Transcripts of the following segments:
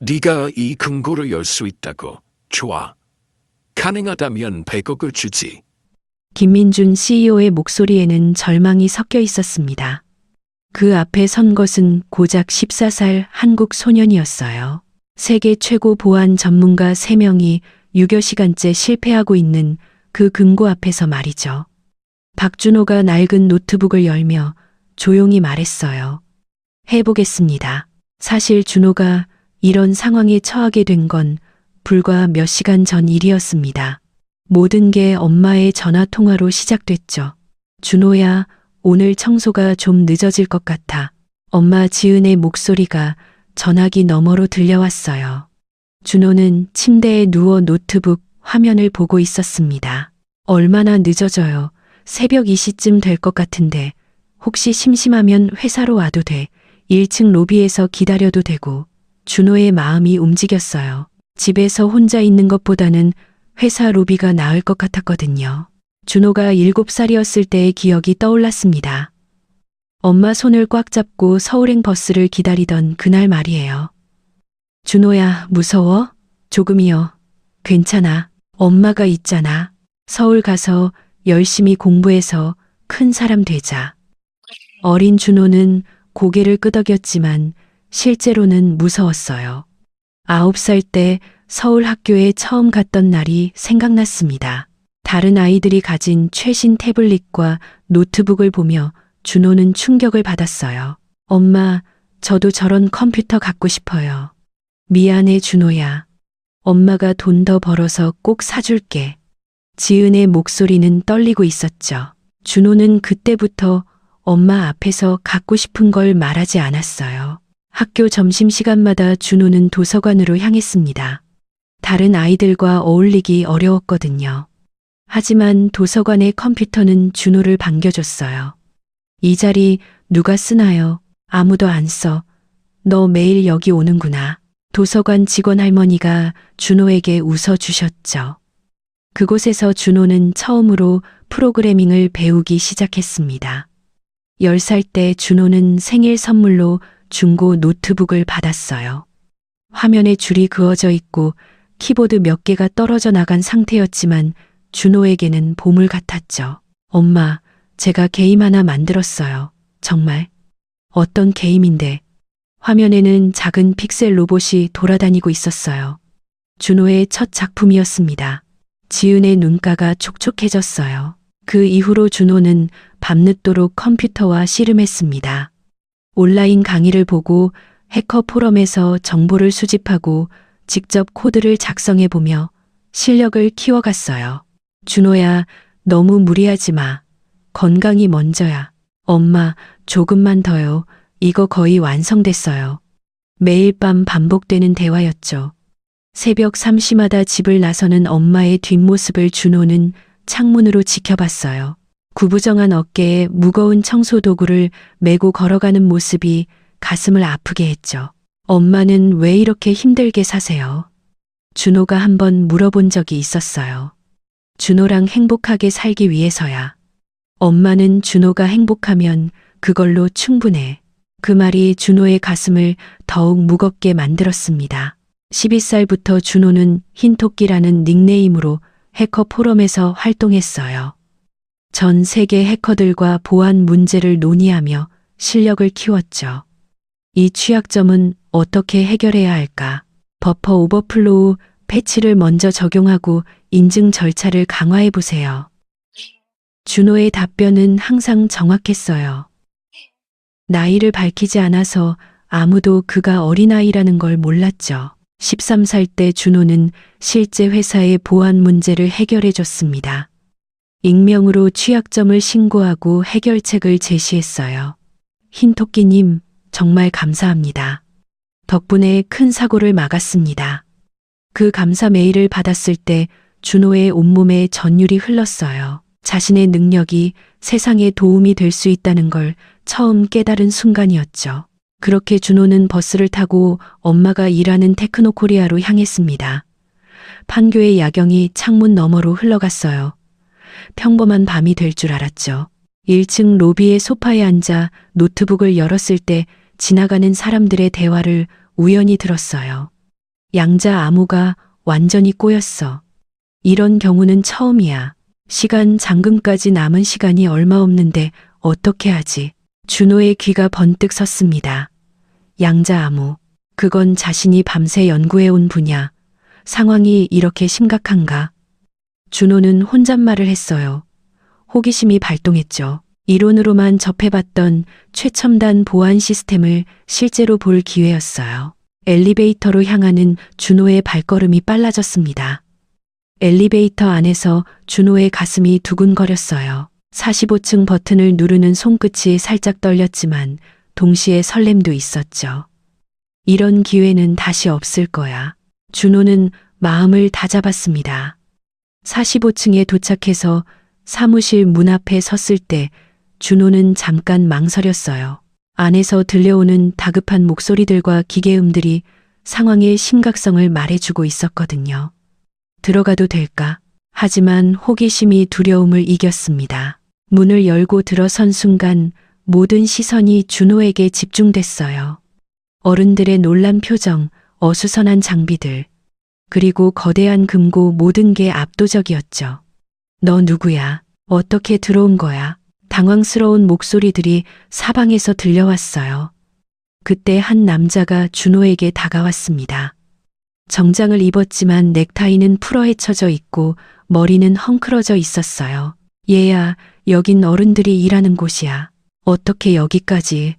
네가 이 금고를 열 수 있다고. 좋아. 가능하다면 100억을 주지. 김민준 CEO의 목소리에는 절망이 섞여 있었습니다. 그 앞에 선 것은 고작 14살 한국 소년이었어요. 세계 최고 보안 전문가 3명이 6여 시간째 실패하고 있는 그 금고 앞에서 말이죠. 박준호가 낡은 노트북을 열며 조용히 말했어요. 해보겠습니다. 사실 준호가 이런 상황에 처하게 된 건 불과 몇 시간 전 일이었습니다. 모든 게 엄마의 전화 통화로 시작됐죠. 준호야, 오늘 청소가 좀 늦어질 것 같아. 엄마 지은의 목소리가 전화기 너머로 들려왔어요. 준호는 침대에 누워 노트북 화면을 보고 있었습니다. 얼마나 늦어져요. 새벽 2시쯤 될 것 같은데 혹시 심심하면 회사로 와도 돼. 1층 로비에서 기다려도 되고. 준호의 마음이 움직였어요. 집에서 혼자 있는 것보다는 회사 로비가 나을 것 같았거든요. 준호가 7살이었을 때의 기억이 떠올랐습니다. 엄마 손을 꽉 잡고 서울행 버스를 기다리던 그날 말이에요. 준호야, 무서워? 조금이요. 괜찮아. 엄마가 있잖아. 서울 가서 열심히 공부해서 큰 사람 되자. 어린 준호는 고개를 끄덕였지만 실제로는 무서웠어요. 9살 때 서울 학교에 처음 갔던 날이 생각났습니다. 다른 아이들이 가진 최신 태블릿과 노트북을 보며 준호는 충격을 받았어요. 엄마, 저도 저런 컴퓨터 갖고 싶어요. 미안해, 준호야. 엄마가 돈 더 벌어서 꼭 사줄게. 지은의 목소리는 떨리고 있었죠. 준호는 그때부터 엄마 앞에서 갖고 싶은 걸 말하지 않았어요. 학교 점심시간마다 준호는 도서관으로 향했습니다. 다른 아이들과 어울리기 어려웠거든요. 하지만 도서관의 컴퓨터는 준호를 반겨줬어요. 이 자리 누가 쓰나요? 아무도 안 써. 너 매일 여기 오는구나. 도서관 직원 할머니가 준호에게 웃어주셨죠. 그곳에서 준호는 처음으로 프로그래밍을 배우기 시작했습니다. 10살 때 준호는 생일 선물로 중고 노트북을 받았어요. 화면에 줄이 그어져 있고 키보드 몇 개가 떨어져 나간 상태였지만 준호에게는 보물 같았죠. 엄마, 제가 게임 하나 만들었어요. 정말? 어떤 게임인데? 화면에는 작은 픽셀 로봇이 돌아다니고 있었어요. 준호의 첫 작품이었습니다. 지은의 눈가가 촉촉해졌어요. 그 이후로 준호는 밤늦도록 컴퓨터와 씨름했습니다. 온라인 강의를 보고 해커 포럼에서 정보를 수집하고 직접 코드를 작성해보며 실력을 키워갔어요. 준호야, 너무 무리하지 마. 건강이 먼저야. 엄마, 조금만 더요. 이거 거의 완성됐어요. 매일 밤 반복되는 대화였죠. 새벽 3시마다 집을 나서는 엄마의 뒷모습을 준호는 창문으로 지켜봤어요. 구부정한 어깨에 무거운 청소도구를 메고 걸어가는 모습이 가슴을 아프게 했죠. 엄마는 왜 이렇게 힘들게 사세요? 준호가 한번 물어본 적이 있었어요. 준호랑 행복하게 살기 위해서야. 엄마는 준호가 행복하면 그걸로 충분해. 그 말이 준호의 가슴을 더욱 무겁게 만들었습니다. 12살부터 준호는 흰토끼라는 닉네임으로 해커 포럼에서 활동했어요. 전 세계 해커들과 보안 문제를 논의하며 실력을 키웠죠. 이 취약점은 어떻게 해결해야 할까? 버퍼 오버플로우 패치를 먼저 적용하고 인증 절차를 강화해 보세요. 준호의 답변은 항상 정확했어요. 나이를 밝히지 않아서 아무도 그가 어린아이라는 걸 몰랐죠. 13살 때 준호는 실제 회사의 보안 문제를 해결해 줬습니다. 익명으로 취약점을 신고하고 해결책을 제시했어요. 흰토끼님, 정말 감사합니다. 덕분에 큰 사고를 막았습니다. 그 감사 메일을 받았을 때 준호의 온몸에 전율이 흘렀어요. 자신의 능력이 세상에 도움이 될 수 있다는 걸 처음 깨달은 순간이었죠. 그렇게 준호는 버스를 타고 엄마가 일하는 테크노코리아로 향했습니다. 판교의 야경이 창문 너머로 흘러갔어요. 평범한 밤이 될 줄 알았죠. 1층 로비의 소파에 앉아 노트북을 열었을 때 지나가는 사람들의 대화를 우연히 들었어요. 양자 암호가 완전히 꼬였어. 이런 경우는 처음이야. 시간 잠금까지 남은 시간이 얼마 없는데 어떻게 하지? 준호의 귀가 번뜩 섰습니다. 양자 암호. 그건 자신이 밤새 연구해온 분야. 상황이 이렇게 심각한가? 준호는 혼잣말을 했어요. 호기심이 발동했죠. 이론으로만 접해봤던 최첨단 보안 시스템을 실제로 볼 기회였어요. 엘리베이터로 향하는 준호의 발걸음이 빨라졌습니다. 엘리베이터 안에서 준호의 가슴이 두근거렸어요. 45층 버튼을 누르는 손끝이 살짝 떨렸지만 동시에 설렘도 있었죠. 이런 기회는 다시 없을 거야. 준호는 마음을 다잡았습니다. 45층에 도착해서 사무실 문 앞에 섰을 때 준호는 잠깐 망설였어요. 안에서 들려오는 다급한 목소리들과 기계음들이 상황의 심각성을 말해주고 있었거든요. 들어가도 될까? 하지만 호기심이 두려움을 이겼습니다. 문을 열고 들어선 순간 모든 시선이 준호에게 집중됐어요. 어른들의 놀란 표정, 어수선한 장비들, 그리고 거대한 금고 모든 게 압도적이었죠. 너 누구야? 어떻게 들어온 거야? 당황스러운 목소리들이 사방에서 들려왔어요. 그때 한 남자가 준호에게 다가왔습니다. 정장을 입었지만 넥타이는 풀어헤쳐져 있고 머리는 헝클어져 있었어요. 얘야, 여긴 어른들이 일하는 곳이야. 어떻게 여기까지?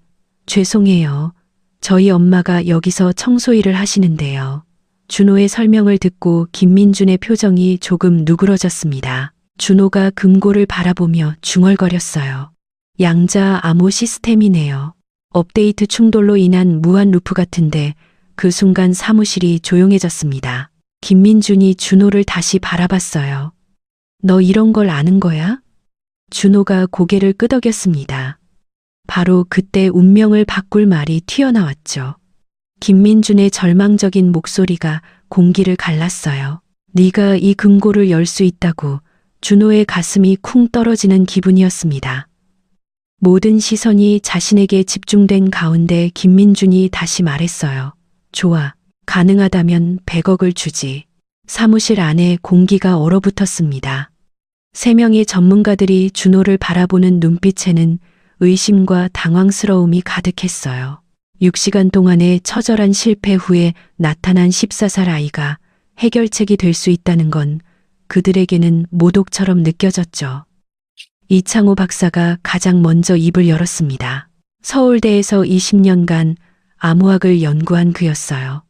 죄송해요. 저희 엄마가 여기서 청소일을 하시는데요. 준호의 설명을 듣고 김민준의 표정이 조금 누그러졌습니다. 준호가 금고를 바라보며 중얼거렸어요. 양자 암호 시스템이네요. 업데이트 충돌로 인한 무한 루프 같은데 그 순간 사무실이 조용해졌습니다. 김민준이 준호를 다시 바라봤어요. 너 이런 걸 아는 거야? 준호가 고개를 끄덕였습니다. 바로 그때 운명을 바꿀 말이 튀어나왔죠. 김민준의 절망적인 목소리가 공기를 갈랐어요. 네가 이 금고를 열 수 있다고. 준호의 가슴이 쿵 떨어지는 기분이었습니다. 모든 시선이 자신에게 집중된 가운데 김민준이 다시 말했어요. 좋아. 가능하다면 100억을 주지. 사무실 안에 공기가 얼어붙었습니다. 3명의 전문가들이 준호를 바라보는 눈빛에는 의심과 당황스러움이 가득했어요. 6시간 동안의 처절한 실패 후에 나타난 14살 아이가 해결책이 될 수 있다는 건 그들에게는 모독처럼 느껴졌죠. 이창호 박사가 가장 먼저 입을 열었습니다. 서울대에서 20년간 암호학을 연구한 그였어요.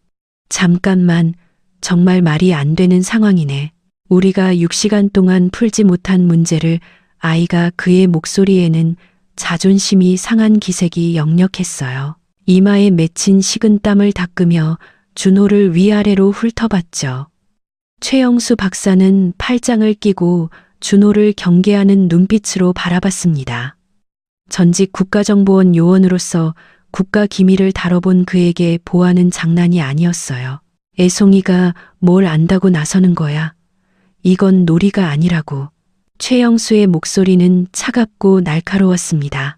잠깐만, 정말 말이 안 되는 상황이네. 우리가 6시간 동안 풀지 못한 문제를 아이가 그의 목소리에는 자존심이 상한 기색이 역력했어요. 이마에 맺힌 식은땀을 닦으며 준호를 위아래로 훑어봤죠. 최영수 박사는 팔짱을 끼고 준호를 경계하는 눈빛으로 바라봤습니다. 전직 국가정보원 요원으로서 국가 기밀을 다뤄본 그에게 보안은 장난이 아니었어요. 애송이가 뭘 안다고 나서는 거야. 이건 놀이가 아니라고. 최영수의 목소리는 차갑고 날카로웠습니다.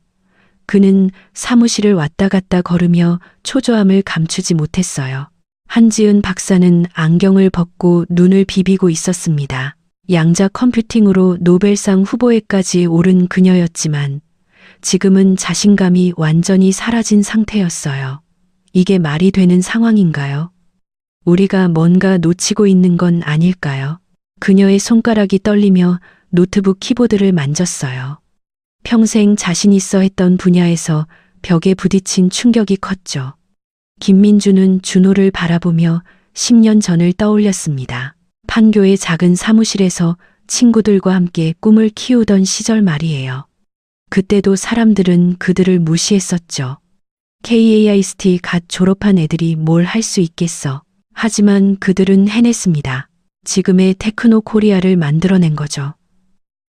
그는 사무실을 왔다 갔다 걸으며 초조함을 감추지 못했어요. 한지은 박사는 안경을 벗고 눈을 비비고 있었습니다. 양자 컴퓨팅으로 노벨상 후보에까지 오른 그녀였지만 지금은 자신감이 완전히 사라진 상태였어요. 이게 말이 되는 상황인가요? 우리가 뭔가 놓치고 있는 건 아닐까요? 그녀의 손가락이 떨리며 노트북 키보드를 만졌어요. 평생 자신 있어 했던 분야에서 벽에 부딪힌 충격이 컸죠. 김민주는 준호를 바라보며 10년 전을 떠올렸습니다. 판교의 작은 사무실에서 친구들과 함께 꿈을 키우던 시절 말이에요. 그때도 사람들은 그들을 무시했었죠. KAIST 갓 졸업한 애들이 뭘 할 수 있겠어. 하지만 그들은 해냈습니다. 지금의 테크노 코리아를 만들어낸 거죠.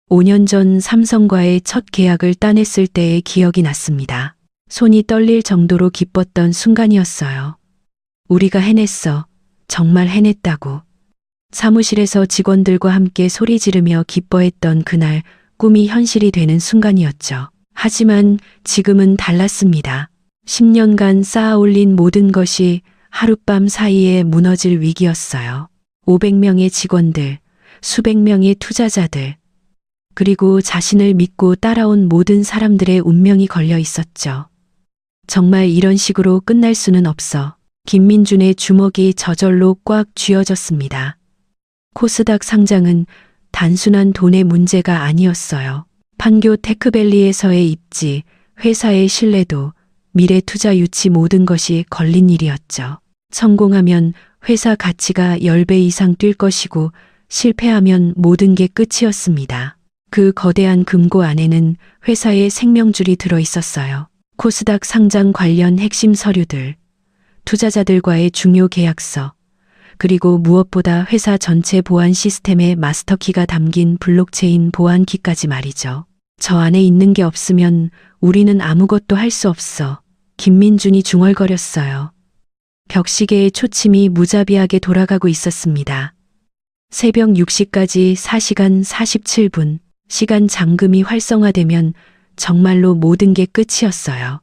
5년 전 삼성과의 첫 계약을 따냈을 때의 기억이 났습니다. 손이 떨릴 정도로 기뻤던 순간이었어요. 우리가 해냈어. 정말 해냈다고. 사무실에서 직원들과 함께 소리 지르며 기뻐했던 그날 꿈이 현실이 되는 순간이었죠. 하지만 지금은 달랐습니다. 10년간 쌓아올린 모든 것이 하룻밤 사이에 무너질 위기였어요. 500명의 직원들, 수백 명의 투자자들, 그리고 자신을 믿고 따라온 모든 사람들의 운명이 걸려 있었죠. 정말 이런 식으로 끝날 수는 없어. 김민준의 주먹이 저절로 꽉 쥐어졌습니다. 코스닥 상장은 단순한 돈의 문제가 아니었어요. 판교 테크밸리에서의 입지, 회사의 신뢰도, 미래 투자 유치 모든 것이 걸린 일이었죠. 성공하면 회사 가치가 10배 이상 뛸 것이고 실패하면 모든 게 끝이었습니다. 그 거대한 금고 안에는 회사의 생명줄이 들어 있었어요. 코스닥 상장 관련 핵심 서류들, 투자자들과의 중요 계약서, 그리고 무엇보다 회사 전체 보안 시스템의 마스터키가 담긴 블록체인 보안키까지 말이죠. 저 안에 있는 게 없으면 우리는 아무것도 할 수 없어. 김민준이 중얼거렸어요. 벽시계의 초침이 무자비하게 돌아가고 있었습니다. 새벽 6시까지 4시간 47분, 시간 잠금이 활성화되면 정말로 모든 게 끝이었어요.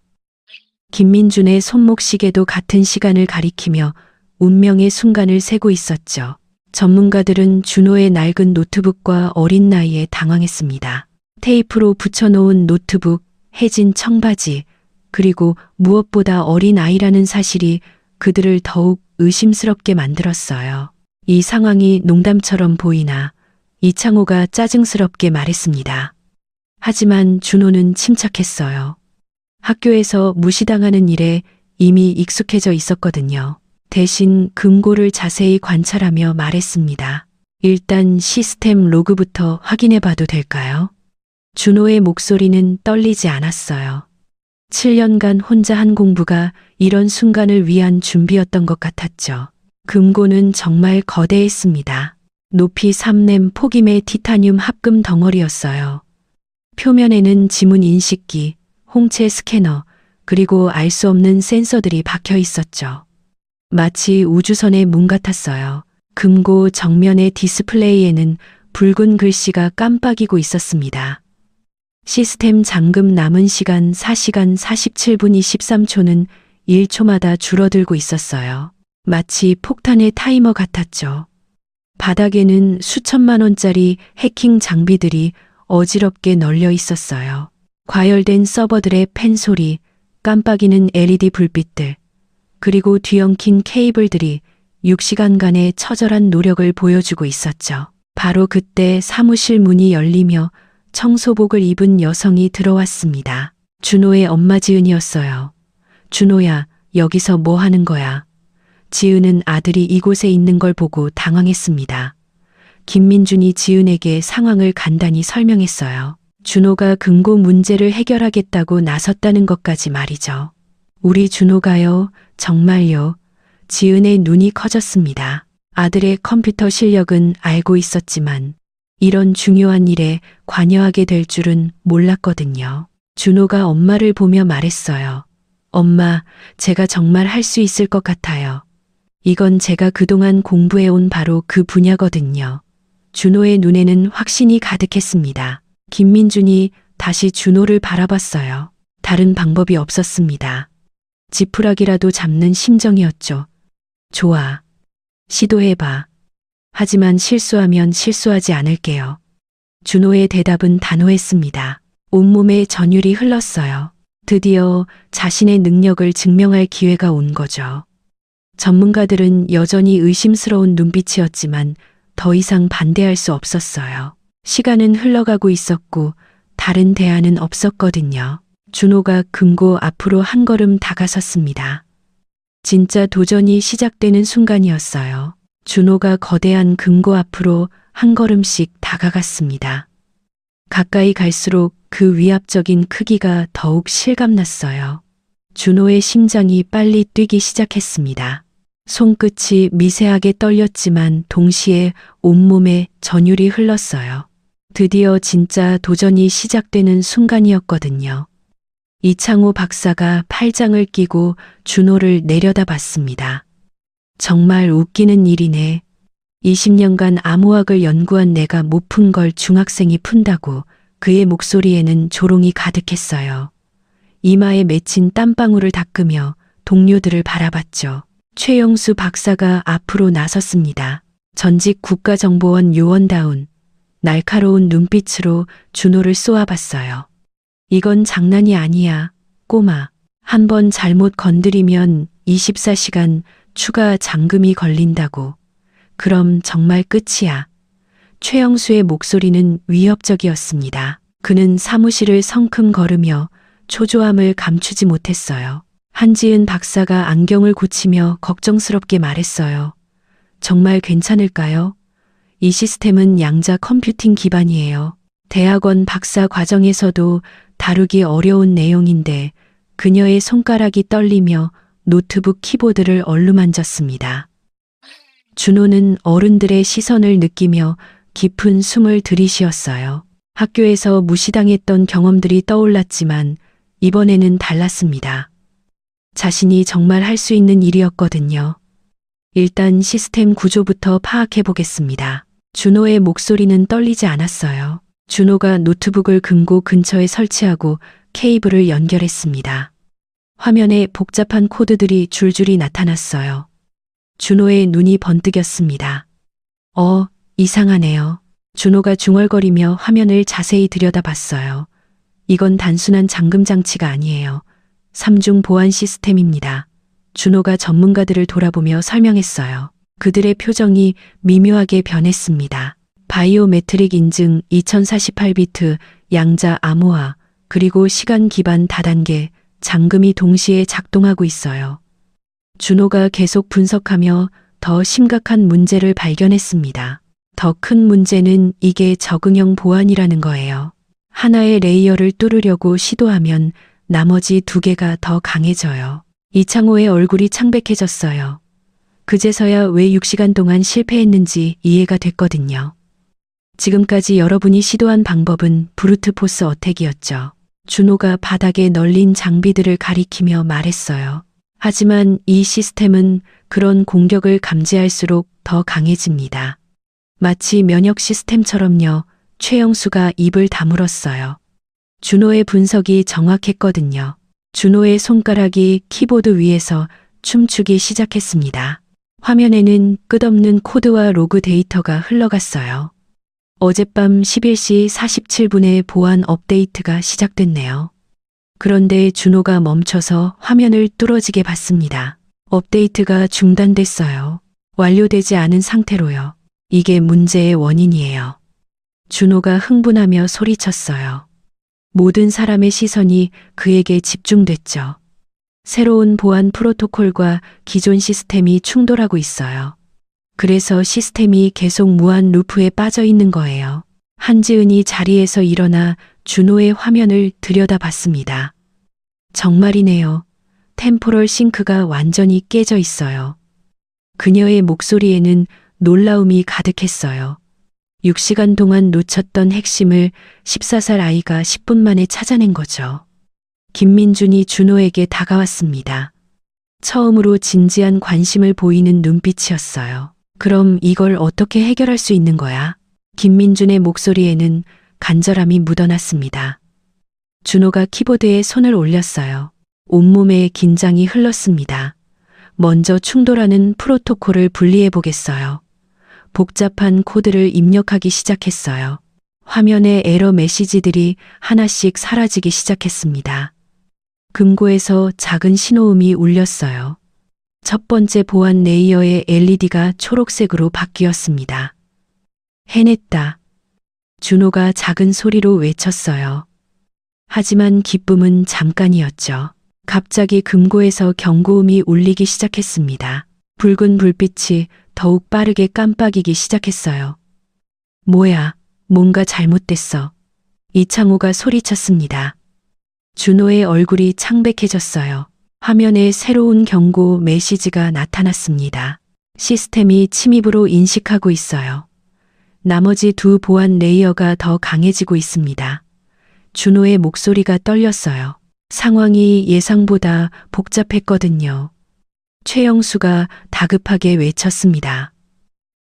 김민준의 손목시계도 같은 시간을 가리키며 운명의 순간을 세고 있었죠. 전문가들은 준호의 낡은 노트북과 어린 나이에 당황했습니다. 테이프로 붙여놓은 노트북, 해진 청바지, 그리고 무엇보다 어린 아이라는 사실이 그들을 더욱 의심스럽게 만들었어요. 이 상황이 농담처럼 보이나 이창호가 짜증스럽게 말했습니다. 하지만 준호는 침착했어요. 학교에서 무시당하는 일에 이미 익숙해져 있었거든요. 대신 금고를 자세히 관찰하며 말했습니다. 일단 시스템 로그부터 확인해 봐도 될까요? 준호의 목소리는 떨리지 않았어요. 7년간 혼자 한 공부가 이런 순간을 위한 준비였던 것 같았죠. 금고는 정말 거대했습니다. 높이 3렘 폭임의 티타늄 합금 덩어리였어요. 표면에는 지문 인식기, 홍채 스캐너, 그리고 알 수 없는 센서들이 박혀 있었죠. 마치 우주선의 문 같았어요. 금고 정면의 디스플레이에는 붉은 글씨가 깜빡이고 있었습니다. 시스템 잠금 남은 시간 4시간 47분 23초는 1초마다 줄어들고 있었어요. 마치 폭탄의 타이머 같았죠. 바닥에는 수천만 원짜리 해킹 장비들이 어지럽게 널려 있었어요. 과열된 서버들의 팬 소리, 깜빡이는 LED 불빛들, 그리고 뒤엉킨 케이블들이 6시간간의 처절한 노력을 보여주고 있었죠. 바로 그때 사무실 문이 열리며 청소복을 입은 여성이 들어왔습니다. 준호의 엄마 지은이었어요. 준호야, 여기서 뭐 하는 거야? 지은은 아들이 이곳에 있는 걸 보고 당황했습니다. 김민준이 지은에게 상황을 간단히 설명했어요. 준호가 금고 문제를 해결하겠다고 나섰다는 것까지 말이죠. 우리 준호가요, 정말요. 지은의 눈이 커졌습니다. 아들의 컴퓨터 실력은 알고 있었지만 이런 중요한 일에 관여하게 될 줄은 몰랐거든요. 준호가 엄마를 보며 말했어요. 엄마, 제가 정말 할 수 있을 것 같아요. 이건 제가 그동안 공부해온 바로 그 분야거든요. 준호의 눈에는 확신이 가득했습니다. 김민준이 다시 준호를 바라봤어요. 다른 방법이 없었습니다. 지푸라기라도 잡는 심정이었죠. 좋아. 시도해봐. 하지만 실수하면 실수하지 않을게요. 준호의 대답은 단호했습니다. 온몸에 전율이 흘렀어요. 드디어 자신의 능력을 증명할 기회가 온 거죠. 전문가들은 여전히 의심스러운 눈빛이었지만 더 이상 반대할 수 없었어요. 시간은 흘러가고 있었고 다른 대안은 없었거든요. 준호가 금고 앞으로 한 걸음 다가섰습니다. 진짜 도전이 시작되는 순간이었어요. 준호가 거대한 금고 앞으로 한 걸음씩 다가갔습니다. 가까이 갈수록 그 위압적인 크기가 더욱 실감났어요. 준호의 심장이 빨리 뛰기 시작했습니다. 손끝이 미세하게 떨렸지만 동시에 온몸에 전율이 흘렀어요. 드디어 진짜 도전이 시작되는 순간이었거든요. 이창호 박사가 팔짱을 끼고 준호를 내려다봤습니다. 정말 웃기는 일이네. 20년간 암호학을 연구한 내가 못 푼 걸 중학생이 푼다고. 그의 목소리에는 조롱이 가득했어요. 이마에 맺힌 땀방울을 닦으며 동료들을 바라봤죠. 최영수 박사가 앞으로 나섰습니다. 전직 국가정보원 요원다운 날카로운 눈빛으로 준호를 쏘아봤어요. 이건 장난이 아니야, 꼬마. 한 번 잘못 건드리면 24시간 추가 잠금이 걸린다고. 그럼 정말 끝이야. 최영수의 목소리는 위협적이었습니다. 그는 사무실을 성큼 걸으며 초조함을 감추지 못했어요. 한지은 박사가 안경을 고치며 걱정스럽게 말했어요. 정말 괜찮을까요? 이 시스템은 양자 컴퓨팅 기반이에요. 대학원 박사 과정에서도 다루기 어려운 내용인데 그녀의 손가락이 떨리며 노트북 키보드를 얼루만졌습니다. 준호는 어른들의 시선을 느끼며 깊은 숨을 들이쉬었어요. 학교에서 무시당했던 경험들이 떠올랐지만 이번에는 달랐습니다. 자신이 정말 할 수 있는 일이었거든요. 일단 시스템 구조부터 파악해 보겠습니다. 준호의 목소리는 떨리지 않았어요. 준호가 노트북을 금고 근처에 설치하고 케이블을 연결했습니다. 화면에 복잡한 코드들이 줄줄이 나타났어요. 준호의 눈이 번뜩였습니다. 이상하네요. 준호가 중얼거리며 화면을 자세히 들여다봤어요. 이건 단순한 잠금 장치가 아니에요. 3중 보안 시스템입니다. 준호가 전문가들을 돌아보며 설명했어요. 그들의 표정이 미묘하게 변했습니다. 바이오메트릭 인증 2048비트, 양자 암호화, 그리고 시간 기반 다단계, 잠금이 동시에 작동하고 있어요. 준호가 계속 분석하며 더 심각한 문제를 발견했습니다. 더 큰 문제는 이게 적응형 보안이라는 거예요. 하나의 레이어를 뚫으려고 시도하면 나머지 두 개가 더 강해져요. 이창호의 얼굴이 창백해졌어요. 그제서야 왜 6시간 동안 실패했는지 이해가 됐거든요. 지금까지 여러분이 시도한 방법은 브루트포스 어택이었죠. 준호가 바닥에 널린 장비들을 가리키며 말했어요. 하지만 이 시스템은 그런 공격을 감지할수록 더 강해집니다. 마치 면역 시스템처럼요. 최영수가 입을 다물었어요. 준호의 분석이 정확했거든요. 준호의 손가락이 키보드 위에서 춤추기 시작했습니다. 화면에는 끝없는 코드와 로그 데이터가 흘러갔어요. 어젯밤 11시 47분에 보안 업데이트가 시작됐네요. 그런데 준호가 멈춰서 화면을 뚫어지게 봤습니다. 업데이트가 중단됐어요. 완료되지 않은 상태로요. 이게 문제의 원인이에요. 준호가 흥분하며 소리쳤어요. 모든 사람의 시선이 그에게 집중됐죠. 새로운 보안 프로토콜과 기존 시스템이 충돌하고 있어요. 그래서 시스템이 계속 무한 루프에 빠져 있는 거예요. 한지은이 자리에서 일어나 준호의 화면을 들여다봤습니다. 정말이네요. 템포럴 싱크가 완전히 깨져 있어요. 그녀의 목소리에는 놀라움이 가득했어요. 6시간 동안 놓쳤던 핵심을 14살 아이가 10분 만에 찾아낸 거죠. 김민준이 준호에게 다가왔습니다. 처음으로 진지한 관심을 보이는 눈빛이었어요. 그럼 이걸 어떻게 해결할 수 있는 거야? 김민준의 목소리에는 간절함이 묻어났습니다. 준호가 키보드에 손을 올렸어요. 온몸에 긴장이 흘렀습니다. 먼저 충돌하는 프로토콜을 분리해 보겠어요. 복잡한 코드를 입력하기 시작했어요. 화면에 에러 메시지들이 하나씩 사라지기 시작했습니다. 금고에서 작은 신호음이 울렸어요. 첫 번째 보안 레이어의 LED가 초록색으로 바뀌었습니다. 해냈다. 준호가 작은 소리로 외쳤어요. 하지만 기쁨은 잠깐이었죠. 갑자기 금고에서 경고음이 울리기 시작했습니다. 붉은 불빛이 더욱 빠르게 깜빡이기 시작했어요. 뭐야, 뭔가 잘못됐어. 이창호가 소리쳤습니다. 준호의 얼굴이 창백해졌어요. 화면에 새로운 경고 메시지가 나타났습니다. 시스템이 침입으로 인식하고 있어요. 나머지 두 보안 레이어가 더 강해지고 있습니다. 준호의 목소리가 떨렸어요. 상황이 예상보다 복잡했거든요. 최영수가 다급하게 외쳤습니다.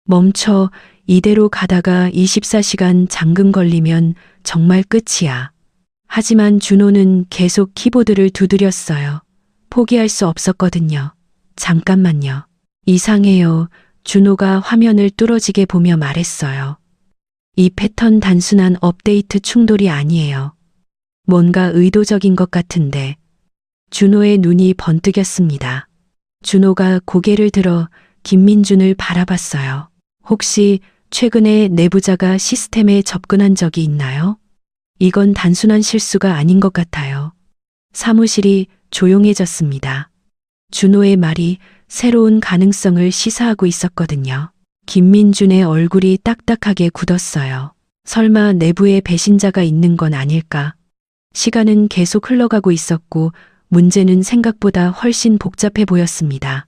멈춰, 이대로 가다가 24시간 잠금 걸리면 정말 끝이야. 하지만 준호는 계속 키보드를 두드렸어요. 포기할 수 없었거든요. 잠깐만요. 이상해요. 준호가 화면을 뚫어지게 보며 말했어요. 이 패턴 단순한 업데이트 충돌이 아니에요. 뭔가 의도적인 것 같은데. 준호의 눈이 번뜩였습니다. 준호가 고개를 들어 김민준을 바라봤어요. 혹시 최근에 내부자가 시스템에 접근한 적이 있나요? 이건 단순한 실수가 아닌 것 같아요. 사무실이 조용해졌습니다. 준호의 말이 새로운 가능성을 시사하고 있었거든요. 김민준의 얼굴이 딱딱하게 굳었어요. 설마 내부에 배신자가 있는 건 아닐까? 시간은 계속 흘러가고 있었고 문제는 생각보다 훨씬 복잡해 보였습니다.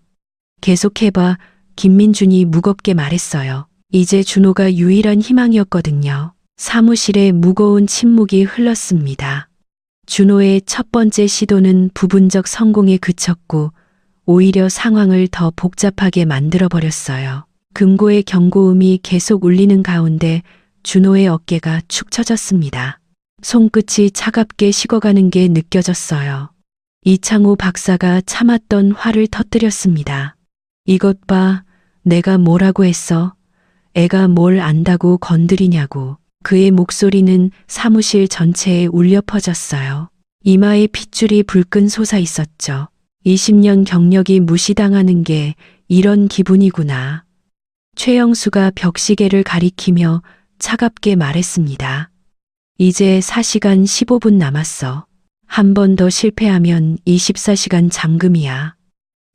계속해봐. 김민준이 무겁게 말했어요. 이제 준호가 유일한 희망이었거든요. 사무실에 무거운 침묵이 흘렀습니다. 준호의 첫 번째 시도는 부분적 성공에 그쳤고 오히려 상황을 더 복잡하게 만들어버렸어요. 금고의 경고음이 계속 울리는 가운데 준호의 어깨가 축 처졌습니다. 손끝이 차갑게 식어가는 게 느껴졌어요. 이창호 박사가 참았던 화를 터뜨렸습니다. 이것 봐, 내가 뭐라고 했어? 애가 뭘 안다고 건드리냐고. 그의 목소리는 사무실 전체에 울려 퍼졌어요. 이마에 핏줄이 불끈 솟아 있었죠. 20년 경력이 무시당하는 게 이런 기분이구나. 최영수가 벽시계를 가리키며 차갑게 말했습니다. 이제 4시간 15분 남았어. 한 번 더 실패하면 24시간 잠금이야.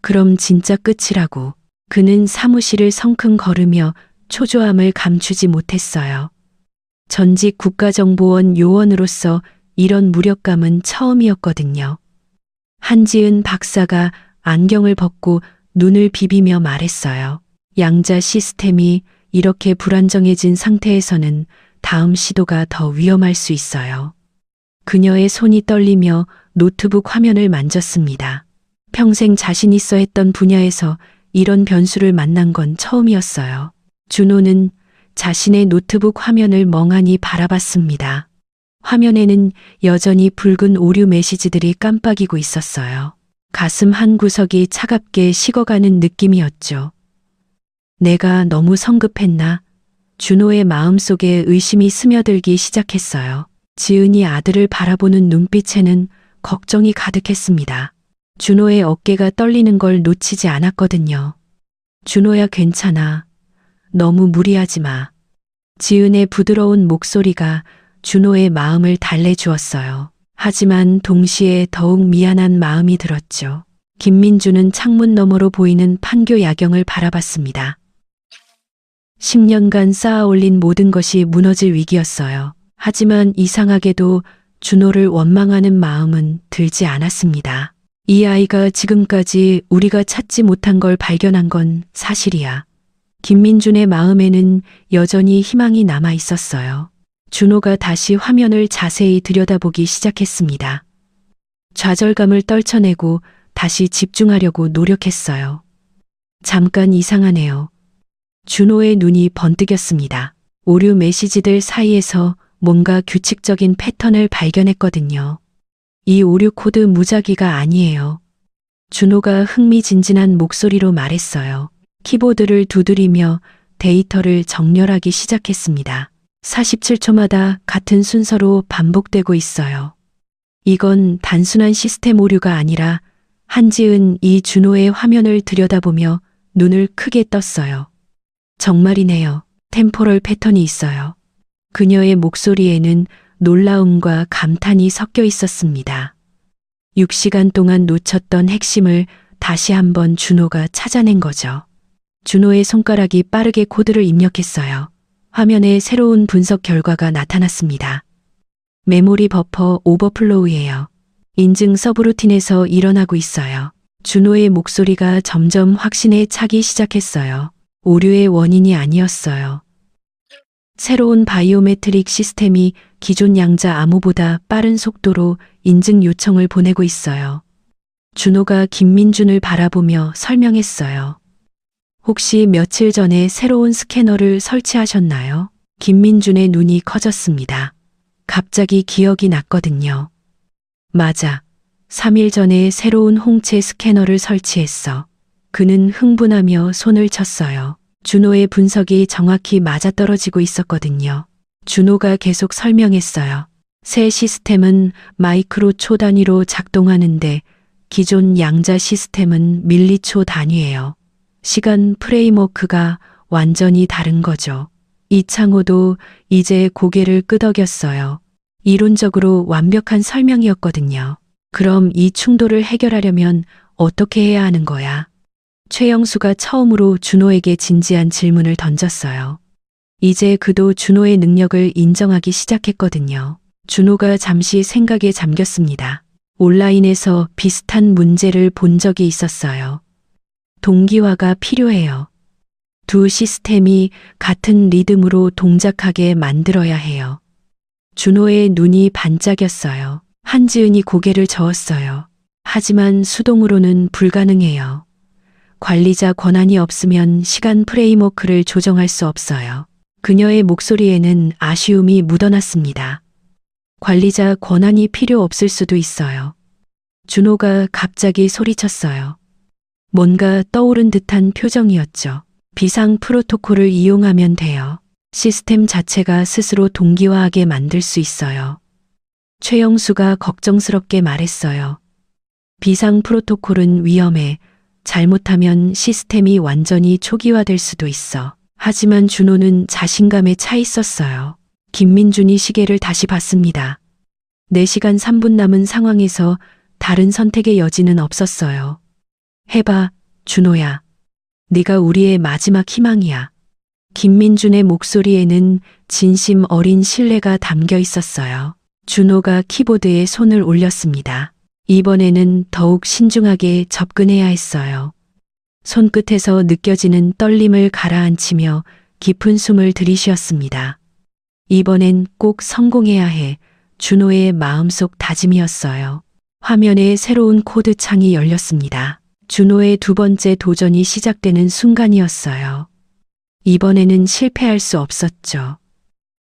그럼 진짜 끝이라고. 그는 사무실을 성큼 걸으며 초조함을 감추지 못했어요. 전직 국가정보원 요원으로서 이런 무력감은 처음이었거든요. 한지은 박사가 안경을 벗고 눈을 비비며 말했어요. 양자 시스템이 이렇게 불안정해진 상태에서는 다음 시도가 더 위험할 수 있어요. 그녀의 손이 떨리며 노트북 화면을 만졌습니다. 평생 자신 있어 했던 분야에서 이런 변수를 만난 건 처음이었어요. 준호는 자신의 노트북 화면을 멍하니 바라봤습니다. 화면에는 여전히 붉은 오류 메시지들이 깜빡이고 있었어요. 가슴 한 구석이 차갑게 식어가는 느낌이었죠. 내가 너무 성급했나? 준호의 마음속에 의심이 스며들기 시작했어요. 지은이 아들을 바라보는 눈빛에는 걱정이 가득했습니다. 준호의 어깨가 떨리는 걸 놓치지 않았거든요. 준호야, 괜찮아. 너무 무리하지 마. 지은의 부드러운 목소리가 준호의 마음을 달래주었어요. 하지만 동시에 더욱 미안한 마음이 들었죠. 김민주는 창문 너머로 보이는 판교 야경을 바라봤습니다. 10년간 쌓아올린 모든 것이 무너질 위기였어요. 하지만 이상하게도 준호를 원망하는 마음은 들지 않았습니다. 이 아이가 지금까지 우리가 찾지 못한 걸 발견한 건 사실이야. 김민준의 마음에는 여전히 희망이 남아 있었어요. 준호가 다시 화면을 자세히 들여다보기 시작했습니다. 좌절감을 떨쳐내고 다시 집중하려고 노력했어요. 잠깐 이상하네요. 준호의 눈이 번뜩였습니다. 오류 메시지들 사이에서 뭔가 규칙적인 패턴을 발견했거든요. 이 오류 코드 무작위가 아니에요. 준호가 흥미진진한 목소리로 말했어요. 키보드를 두드리며 데이터를 정렬하기 시작했습니다. 47초마다 같은 순서로 반복되고 있어요. 이건 단순한 시스템 오류가 아니라 한지은 이 준호의 화면을 들여다보며 눈을 크게 떴어요. 정말이네요. 템포럴 패턴이 있어요. 그녀의 목소리에는 놀라움과 감탄이 섞여 있었습니다. 6시간 동안 놓쳤던 핵심을 다시 한번 준호가 찾아낸 거죠. 준호의 손가락이 빠르게 코드를 입력했어요. 화면에 새로운 분석 결과가 나타났습니다. 메모리 버퍼 오버플로우예요. 인증 서브루틴에서 일어나고 있어요. 준호의 목소리가 점점 확신에 차기 시작했어요. 오류의 원인이 아니었어요. 새로운 바이오메트릭 시스템이 기존 양자 암호보다 빠른 속도로 인증 요청을 보내고 있어요. 준호가 김민준을 바라보며 설명했어요. 혹시 며칠 전에 새로운 스캐너를 설치하셨나요? 김민준의 눈이 커졌습니다. 갑자기 기억이 났거든요. 맞아. 3일 전에 새로운 홍채 스캐너를 설치했어. 그는 흥분하며 손을 쳤어요. 준호의 분석이 정확히 맞아떨어지고 있었거든요. 준호가 계속 설명했어요. 새 시스템은 마이크로 초 단위로 작동하는데 기존 양자 시스템은 밀리초 단위예요. 시간 프레임워크가 완전히 다른 거죠. 이창호도 이제 고개를 끄덕였어요. 이론적으로 완벽한 설명이었거든요. 그럼 이 충돌을 해결하려면 어떻게 해야 하는 거야? 최영수가 처음으로 준호에게 진지한 질문을 던졌어요. 이제 그도 준호의 능력을 인정하기 시작했거든요. 준호가 잠시 생각에 잠겼습니다. 온라인에서 비슷한 문제를 본 적이 있었어요. 동기화가 필요해요. 두 시스템이 같은 리듬으로 동작하게 만들어야 해요. 준호의 눈이 반짝였어요. 한지은이 고개를 저었어요. 하지만 수동으로는 불가능해요. 관리자 권한이 없으면 시간 프레임워크를 조정할 수 없어요. 그녀의 목소리에는 아쉬움이 묻어났습니다. 관리자 권한이 필요 없을 수도 있어요. 준호가 갑자기 소리쳤어요. 뭔가 떠오른 듯한 표정이었죠. 비상 프로토콜을 이용하면 돼요. 시스템 자체가 스스로 동기화하게 만들 수 있어요. 최영수가 걱정스럽게 말했어요. 비상 프로토콜은 위험해. 잘못하면 시스템이 완전히 초기화될 수도 있어. 하지만 준호는 자신감에 차 있었어요. 김민준이 시계를 다시 봤습니다. 4시간 3분 남은 상황에서 다른 선택의 여지는 없었어요. 해봐, 준호야. 네가 우리의 마지막 희망이야. 김민준의 목소리에는 진심 어린 신뢰가 담겨 있었어요. 준호가 키보드에 손을 올렸습니다. 이번에는 더욱 신중하게 접근해야 했어요. 손끝에서 느껴지는 떨림을 가라앉히며 깊은 숨을 들이쉬었습니다. 이번엔 꼭 성공해야 해. 준호의 마음속 다짐이었어요. 화면에 새로운 코드 창이 열렸습니다. 준호의 두 번째 도전이 시작되는 순간이었어요. 이번에는 실패할 수 없었죠.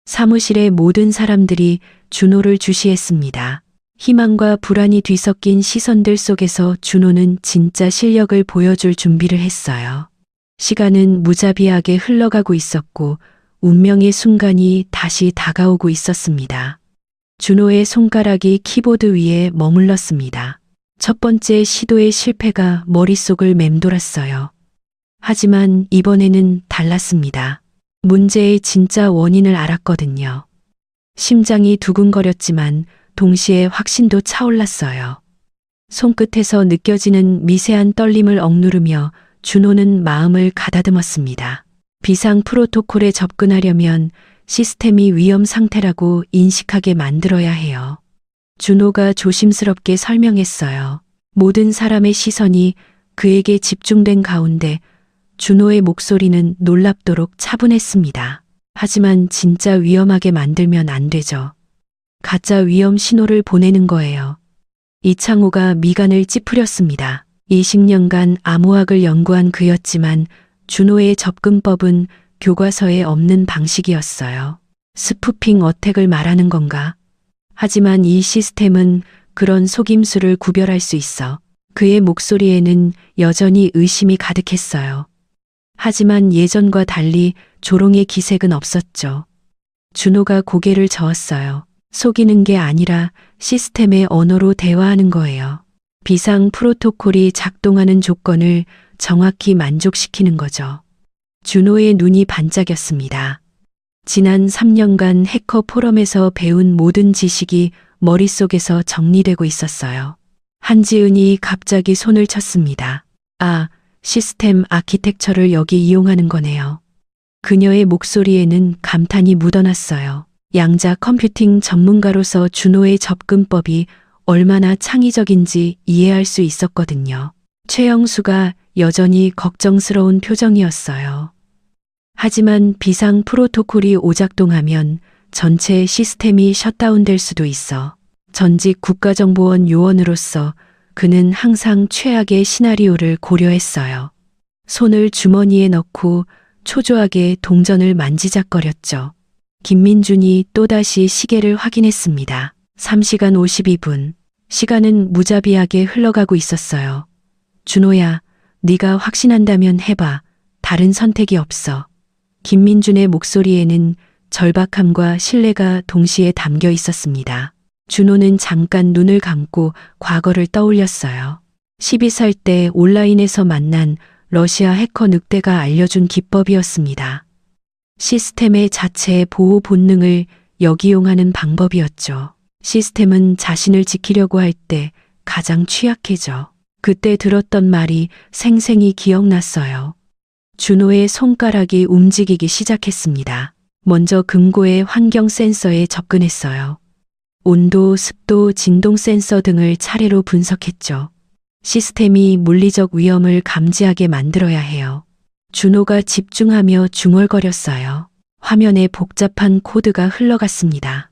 사무실의 모든 사람들이 준호를 주시했습니다. 희망과 불안이 뒤섞인 시선들 속에서 준호는 진짜 실력을 보여줄 준비를 했어요. 시간은 무자비하게 흘러가고 있었고 운명의 순간이 다시 다가오고 있었습니다. 준호의 손가락이 키보드 위에 머물렀습니다. 첫 번째 시도의 실패가 머릿속을 맴돌았어요. 하지만 이번에는 달랐습니다. 문제의 진짜 원인을 알았거든요. 심장이 두근거렸지만 동시에 확신도 차올랐어요. 손끝에서 느껴지는 미세한 떨림을 억누르며 준호는 마음을 가다듬었습니다. 비상 프로토콜에 접근하려면 시스템이 위험 상태라고 인식하게 만들어야 해요. 준호가 조심스럽게 설명했어요. 모든 사람의 시선이 그에게 집중된 가운데 준호의 목소리는 놀랍도록 차분했습니다. 하지만 진짜 위험하게 만들면 안 되죠. 가짜 위험 신호를 보내는 거예요. 이창호가 미간을 찌푸렸습니다. 20년간 암호학을 연구한 그였지만 준호의 접근법은 교과서에 없는 방식이었어요. 스푸핑 어택을 말하는 건가? 하지만 이 시스템은 그런 속임수를 구별할 수 있어. 그의 목소리에는 여전히 의심이 가득했어요. 하지만 예전과 달리 조롱의 기색은 없었죠. 준호가 고개를 저었어요. 속이는 게 아니라 시스템의 언어로 대화하는 거예요. 비상 프로토콜이 작동하는 조건을 정확히 만족시키는 거죠. 준호의 눈이 반짝였습니다. 지난 3년간 해커 포럼에서 배운 모든 지식이 머릿속에서 정리되고 있었어요. 한지은이 갑자기 손을 쳤습니다. 아, 시스템 아키텍처를 여기 이용하는 거네요. 그녀의 목소리에는 감탄이 묻어났어요. 양자 컴퓨팅 전문가로서 준호의 접근법이 얼마나 창의적인지 이해할 수 있었거든요. 최영수가 여전히 걱정스러운 표정이었어요. 하지만 비상 프로토콜이 오작동하면 전체 시스템이 셧다운될 수도 있어. 전직 국가정보원 요원으로서 그는 항상 최악의 시나리오를 고려했어요. 손을 주머니에 넣고 초조하게 동전을 만지작거렸죠. 김민준이 또다시 시계를 확인했습니다. 3시간 52분. 시간은 무자비하게 흘러가고 있었어요. 준호야, 네가 확신한다면 해봐. 다른 선택이 없어. 김민준의 목소리에는 절박함과 신뢰가 동시에 담겨 있었습니다. 준호는 잠깐 눈을 감고 과거를 떠올렸어요. 12살 때 온라인에서 만난 러시아 해커 늑대가 알려준 기법이었습니다. 시스템의 자체의 보호 본능을 역이용하는 방법이었죠. 시스템은 자신을 지키려고 할 때 가장 취약해져. 그때 들었던 말이 생생히 기억났어요. 준호의 손가락이 움직이기 시작했습니다. 먼저 금고의 환경 센서에 접근했어요. 온도, 습도, 진동 센서 등을 차례로 분석했죠. 시스템이 물리적 위험을 감지하게 만들어야 해요. 준호가 집중하며 중얼거렸어요. 화면에 복잡한 코드가 흘러갔습니다.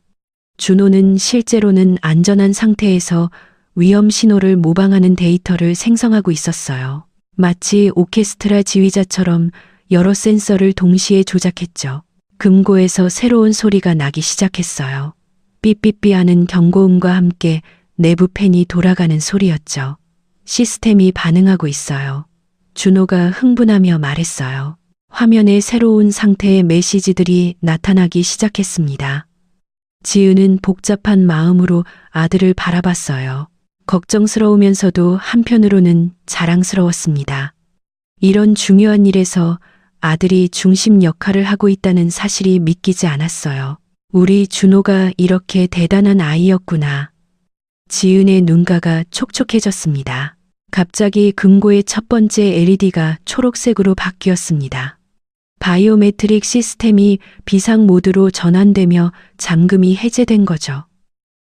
준호는 실제로는 안전한 상태에서 위험 신호를 모방하는 데이터를 생성하고 있었어요. 마치 오케스트라 지휘자처럼 여러 센서를 동시에 조작했죠. 금고에서 새로운 소리가 나기 시작했어요. 삐삐삐 하는 경고음과 함께 내부 팬이 돌아가는 소리였죠. 시스템이 반응하고 있어요. 준호가 흥분하며 말했어요. 화면에 새로운 상태의 메시지들이 나타나기 시작했습니다. 지은은 복잡한 마음으로 아들을 바라봤어요. 걱정스러우면서도 한편으로는 자랑스러웠습니다. 이런 중요한 일에서 아들이 중심 역할을 하고 있다는 사실이 믿기지 않았어요. 우리 준호가 이렇게 대단한 아이였구나. 지은의 눈가가 촉촉해졌습니다. 갑자기 금고의 첫 번째 LED가 초록색으로 바뀌었습니다. 바이오메트릭 시스템이 비상 모드로 전환되며 잠금이 해제된 거죠.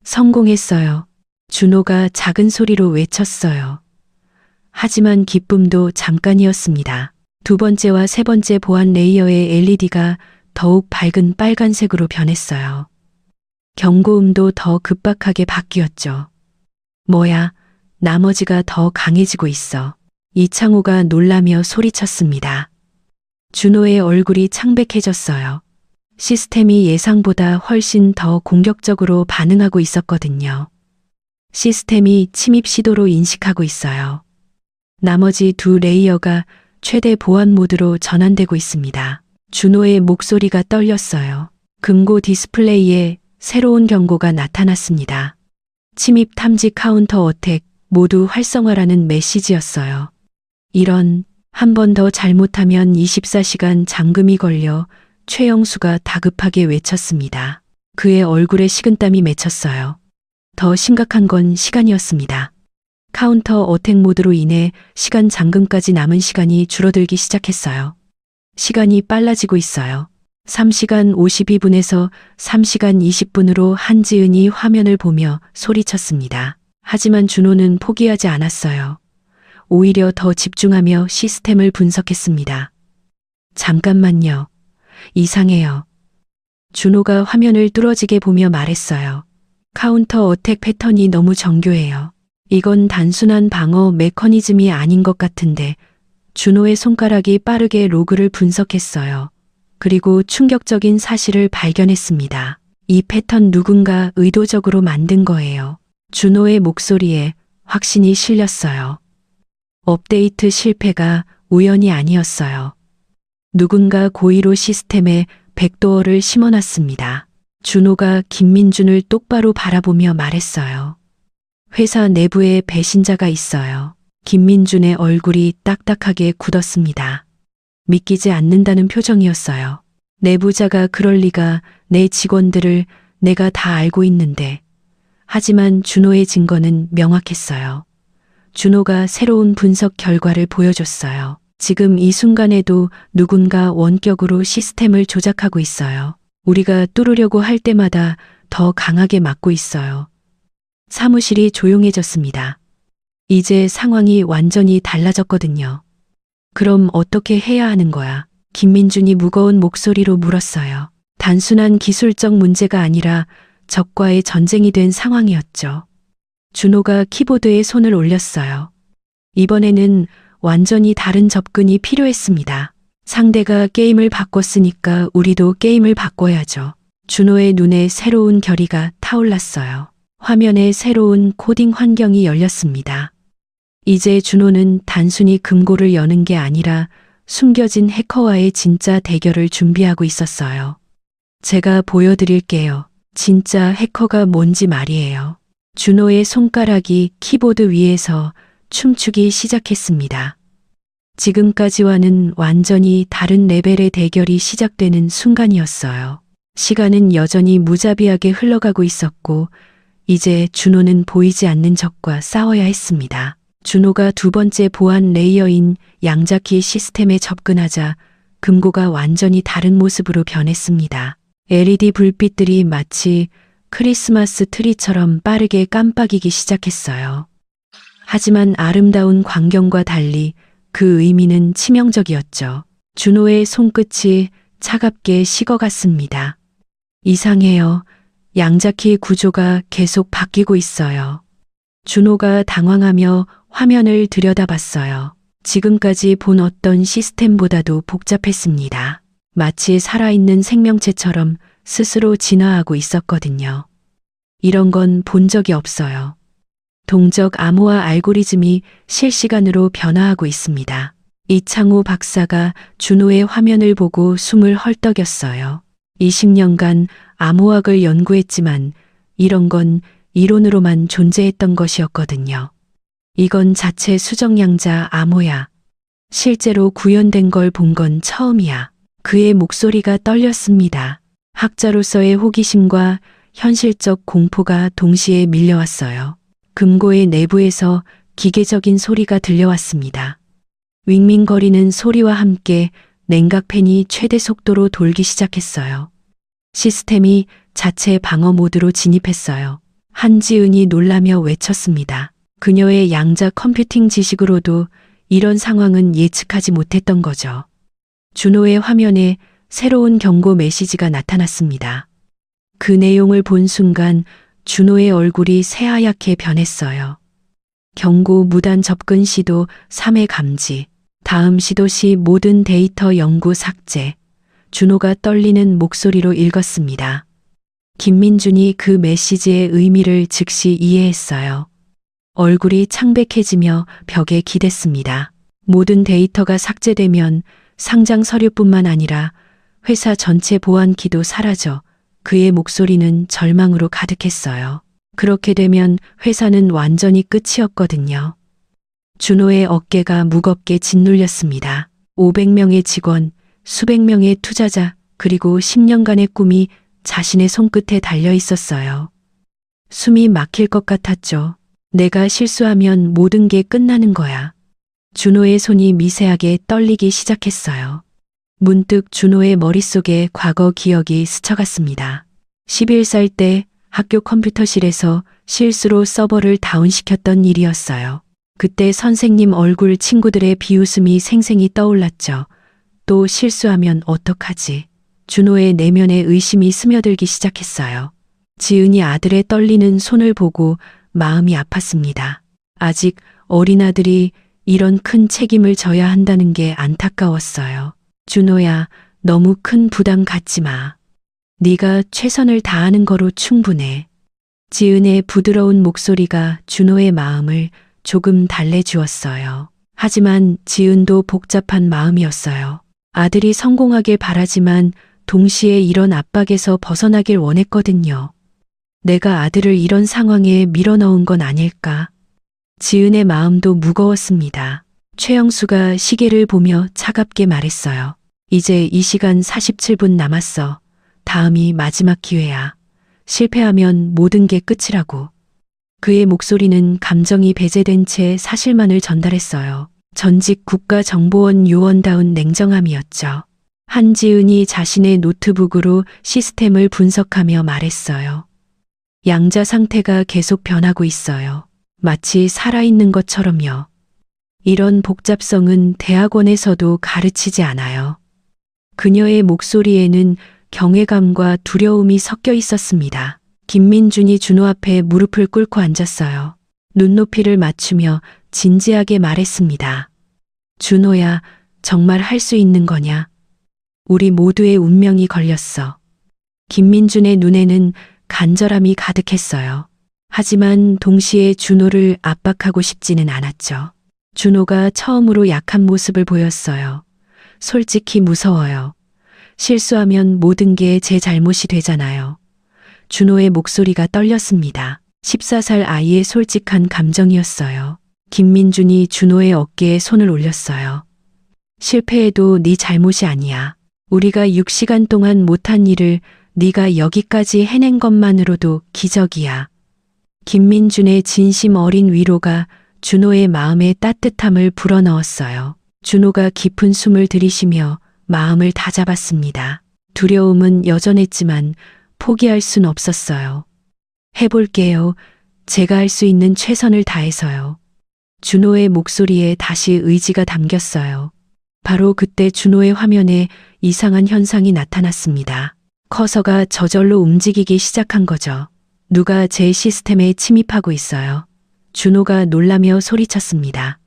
성공했어요. 준호가 작은 소리로 외쳤어요. 하지만 기쁨도 잠깐이었습니다. 두 번째와 세 번째 보안 레이어의 LED가 더욱 밝은 빨간색으로 변했어요. 경고음도 더 급박하게 바뀌었죠. 뭐야, 나머지가 더 강해지고 있어. 이창호가 놀라며 소리쳤습니다. 준호의 얼굴이 창백해졌어요. 시스템이 예상보다 훨씬 더 공격적으로 반응하고 있었거든요. 시스템이 침입 시도로 인식하고 있어요. 나머지 두 레이어가 최대 보안 모드로 전환되고 있습니다. 준호의 목소리가 떨렸어요. 금고 디스플레이에 새로운 경고가 나타났습니다. 침입 탐지 카운터 어택 모두 활성화라는 메시지였어요. 이런, 한 번 더 잘못하면 24시간 잠금이 걸려 최영수가 다급하게 외쳤습니다. 그의 얼굴에 식은땀이 맺혔어요. 더 심각한 건 시간이었습니다. 카운터 어택 모드로 인해 시간 잠금까지 남은 시간이 줄어들기 시작했어요. 시간이 빨라지고 있어요. 3시간 52분에서 3시간 20분으로 한지은이 화면을 보며 소리쳤습니다. 하지만 준호는 포기하지 않았어요. 오히려 더 집중하며 시스템을 분석했습니다. 잠깐만요. 이상해요. 준호가 화면을 뚫어지게 보며 말했어요. 카운터 어택 패턴이 너무 정교해요. 이건 단순한 방어 메커니즘이 아닌 것 같은데. 준호의 손가락이 빠르게 로그를 분석했어요. 그리고 충격적인 사실을 발견했습니다. 이 패턴 누군가 의도적으로 만든 거예요. 준호의 목소리에 확신이 실렸어요. 업데이트 실패가 우연이 아니었어요. 누군가 고의로 시스템에 백도어를 심어놨습니다. 준호가 김민준을 똑바로 바라보며 말했어요. 회사 내부에 배신자가 있어요. 김민준의 얼굴이 딱딱하게 굳었습니다. 믿기지 않는다는 표정이었어요. 내부자가 그럴 리가. 내 직원들을 내가 다 알고 있는데. 하지만 준호의 증거는 명확했어요. 준호가 새로운 분석 결과를 보여줬어요. 지금 이 순간에도 누군가 원격으로 시스템을 조작하고 있어요. 우리가 뚫으려고 할 때마다 더 강하게 막고 있어요. 사무실이 조용해졌습니다. 이제 상황이 완전히 달라졌거든요. 그럼 어떻게 해야 하는 거야? 김민준이 무거운 목소리로 물었어요. 단순한 기술적 문제가 아니라 적과의 전쟁이 된 상황이었죠. 준호가 키보드에 손을 올렸어요. 이번에는 완전히 다른 접근이 필요했습니다. 상대가 게임을 바꿨으니까 우리도 게임을 바꿔야죠. 준호의 눈에 새로운 결의가 타올랐어요. 화면에 새로운 코딩 환경이 열렸습니다. 이제 준호는 단순히 금고를 여는 게 아니라 숨겨진 해커와의 진짜 대결을 준비하고 있었어요. 제가 보여드릴게요. 진짜 해커가 뭔지 말이에요. 준호의 손가락이 키보드 위에서 춤추기 시작했습니다. 지금까지와는 완전히 다른 레벨의 대결이 시작되는 순간이었어요. 시간은 여전히 무자비하게 흘러가고 있었고, 이제 준호는 보이지 않는 적과 싸워야 했습니다. 준호가 두 번째 보안 레이어인 양자키 시스템에 접근하자 금고가 완전히 다른 모습으로 변했습니다. LED 불빛들이 마치 크리스마스 트리처럼 빠르게 깜빡이기 시작했어요. 하지만 아름다운 광경과 달리 그 의미는 치명적이었죠. 준호의 손끝이 차갑게 식어갔습니다. 이상해요. 양자키 구조가 계속 바뀌고 있어요. 준호가 당황하며 화면을 들여다봤어요. 지금까지 본 어떤 시스템보다도 복잡했습니다. 마치 살아있는 생명체처럼 스스로 진화하고 있었거든요. 이런 건 본 적이 없어요. 동적 암호화 알고리즘이 실시간으로 변화하고 있습니다. 이창호 박사가 준호의 화면을 보고 숨을 헐떡였어요. 20년간 암호학을 연구했지만 이런 건 이론으로만 존재했던 것이었거든요. 이건 자체 수정량자 암호야. 실제로 구현된 걸 본 건 처음이야. 그의 목소리가 떨렸습니다. 학자로서의 호기심과 현실적 공포가 동시에 밀려왔어요. 금고의 내부에서 기계적인 소리가 들려왔습니다. 윙윙거리는 소리와 함께 냉각팬이 최대 속도로 돌기 시작했어요. 시스템이 자체 방어 모드로 진입했어요. 한지은이 놀라며 외쳤습니다. 그녀의 양자 컴퓨팅 지식으로도 이런 상황은 예측하지 못했던 거죠. 준호의 화면에 새로운 경고 메시지가 나타났습니다. 그 내용을 본 순간 준호의 얼굴이 새하얗게 변했어요. 경고 무단 접근 시도 3회 감지. 다음 시도 시 모든 데이터 영구 삭제. 준호가 떨리는 목소리로 읽었습니다. 김민준이 그 메시지의 의미를 즉시 이해했어요. 얼굴이 창백해지며 벽에 기댔습니다. 모든 데이터가 삭제되면 상장 서류뿐만 아니라 회사 전체 보안키도 사라져 그의 목소리는 절망으로 가득했어요. 그렇게 되면 회사는 완전히 끝이었거든요. 준호의 어깨가 무겁게 짓눌렸습니다. 500명의 직원, 수백 명의 투자자, 그리고 10년간의 꿈이 자신의 손끝에 달려 있었어요. 숨이 막힐 것 같았죠. 내가 실수하면 모든 게 끝나는 거야. 준호의 손이 미세하게 떨리기 시작했어요. 문득 준호의 머릿속에 과거 기억이 스쳐갔습니다. 11살 때 학교 컴퓨터실에서 실수로 서버를 다운시켰던 일이었어요. 그때 선생님 얼굴 친구들의 비웃음이 생생히 떠올랐죠. 또 실수하면 어떡하지? 준호의 내면에 의심이 스며들기 시작했어요. 지은이 아들의 떨리는 손을 보고 마음이 아팠습니다. 아직 어린 아들이 이런 큰 책임을 져야 한다는 게 안타까웠어요. 준호야, 너무 큰 부담 갖지 마. 네가 최선을 다하는 거로 충분해. 지은의 부드러운 목소리가 준호의 마음을 조금 달래주었어요. 하지만 지은도 복잡한 마음이었어요. 아들이 성공하길 바라지만 동시에 이런 압박에서 벗어나길 원했거든요. 내가 아들을 이런 상황에 밀어넣은 건 아닐까? 지은의 마음도 무거웠습니다. 최영수가 시계를 보며 차갑게 말했어요. 이제 이 시간 47분 남았어. 다음이 마지막 기회야. 실패하면 모든 게 끝이라고. 그의 목소리는 감정이 배제된 채 사실만을 전달했어요. 전직 국가정보원 요원다운 냉정함이었죠. 한지은이 자신의 노트북으로 시스템을 분석하며 말했어요. 양자 상태가 계속 변하고 있어요. 마치 살아있는 것처럼요. 이런 복잡성은 대학원에서도 가르치지 않아요. 그녀의 목소리에는 경외감과 두려움이 섞여 있었습니다. 김민준이 준호 앞에 무릎을 꿇고 앉았어요. 눈높이를 맞추며 진지하게 말했습니다. 준호야, 정말 할 수 있는 거냐? 우리 모두의 운명이 걸렸어. 김민준의 눈에는 간절함이 가득했어요. 하지만 동시에 준호를 압박하고 싶지는 않았죠. 준호가 처음으로 약한 모습을 보였어요. 솔직히 무서워요. 실수하면 모든 게 제 잘못이 되잖아요. 준호의 목소리가 떨렸습니다. 14살 아이의 솔직한 감정이었어요. 김민준이 준호의 어깨에 손을 올렸어요. 실패해도 네 잘못이 아니야. 우리가 6시간 동안 못한 일을 네가 여기까지 해낸 것만으로도 기적이야. 김민준의 진심 어린 위로가 준호의 마음에 따뜻함을 불어넣었어요. 준호가 깊은 숨을 들이쉬며 마음을 다잡았습니다. 두려움은 여전했지만 포기할 순 없었어요. 해볼게요. 제가 할 수 있는 최선을 다해서요. 준호의 목소리에 다시 의지가 담겼어요. 바로 그때 준호의 화면에 이상한 현상이 나타났습니다. 커서가 저절로 움직이기 시작한 거죠. 누가 제 시스템에 침입하고 있어요. 준호가 놀라며 소리쳤습니다.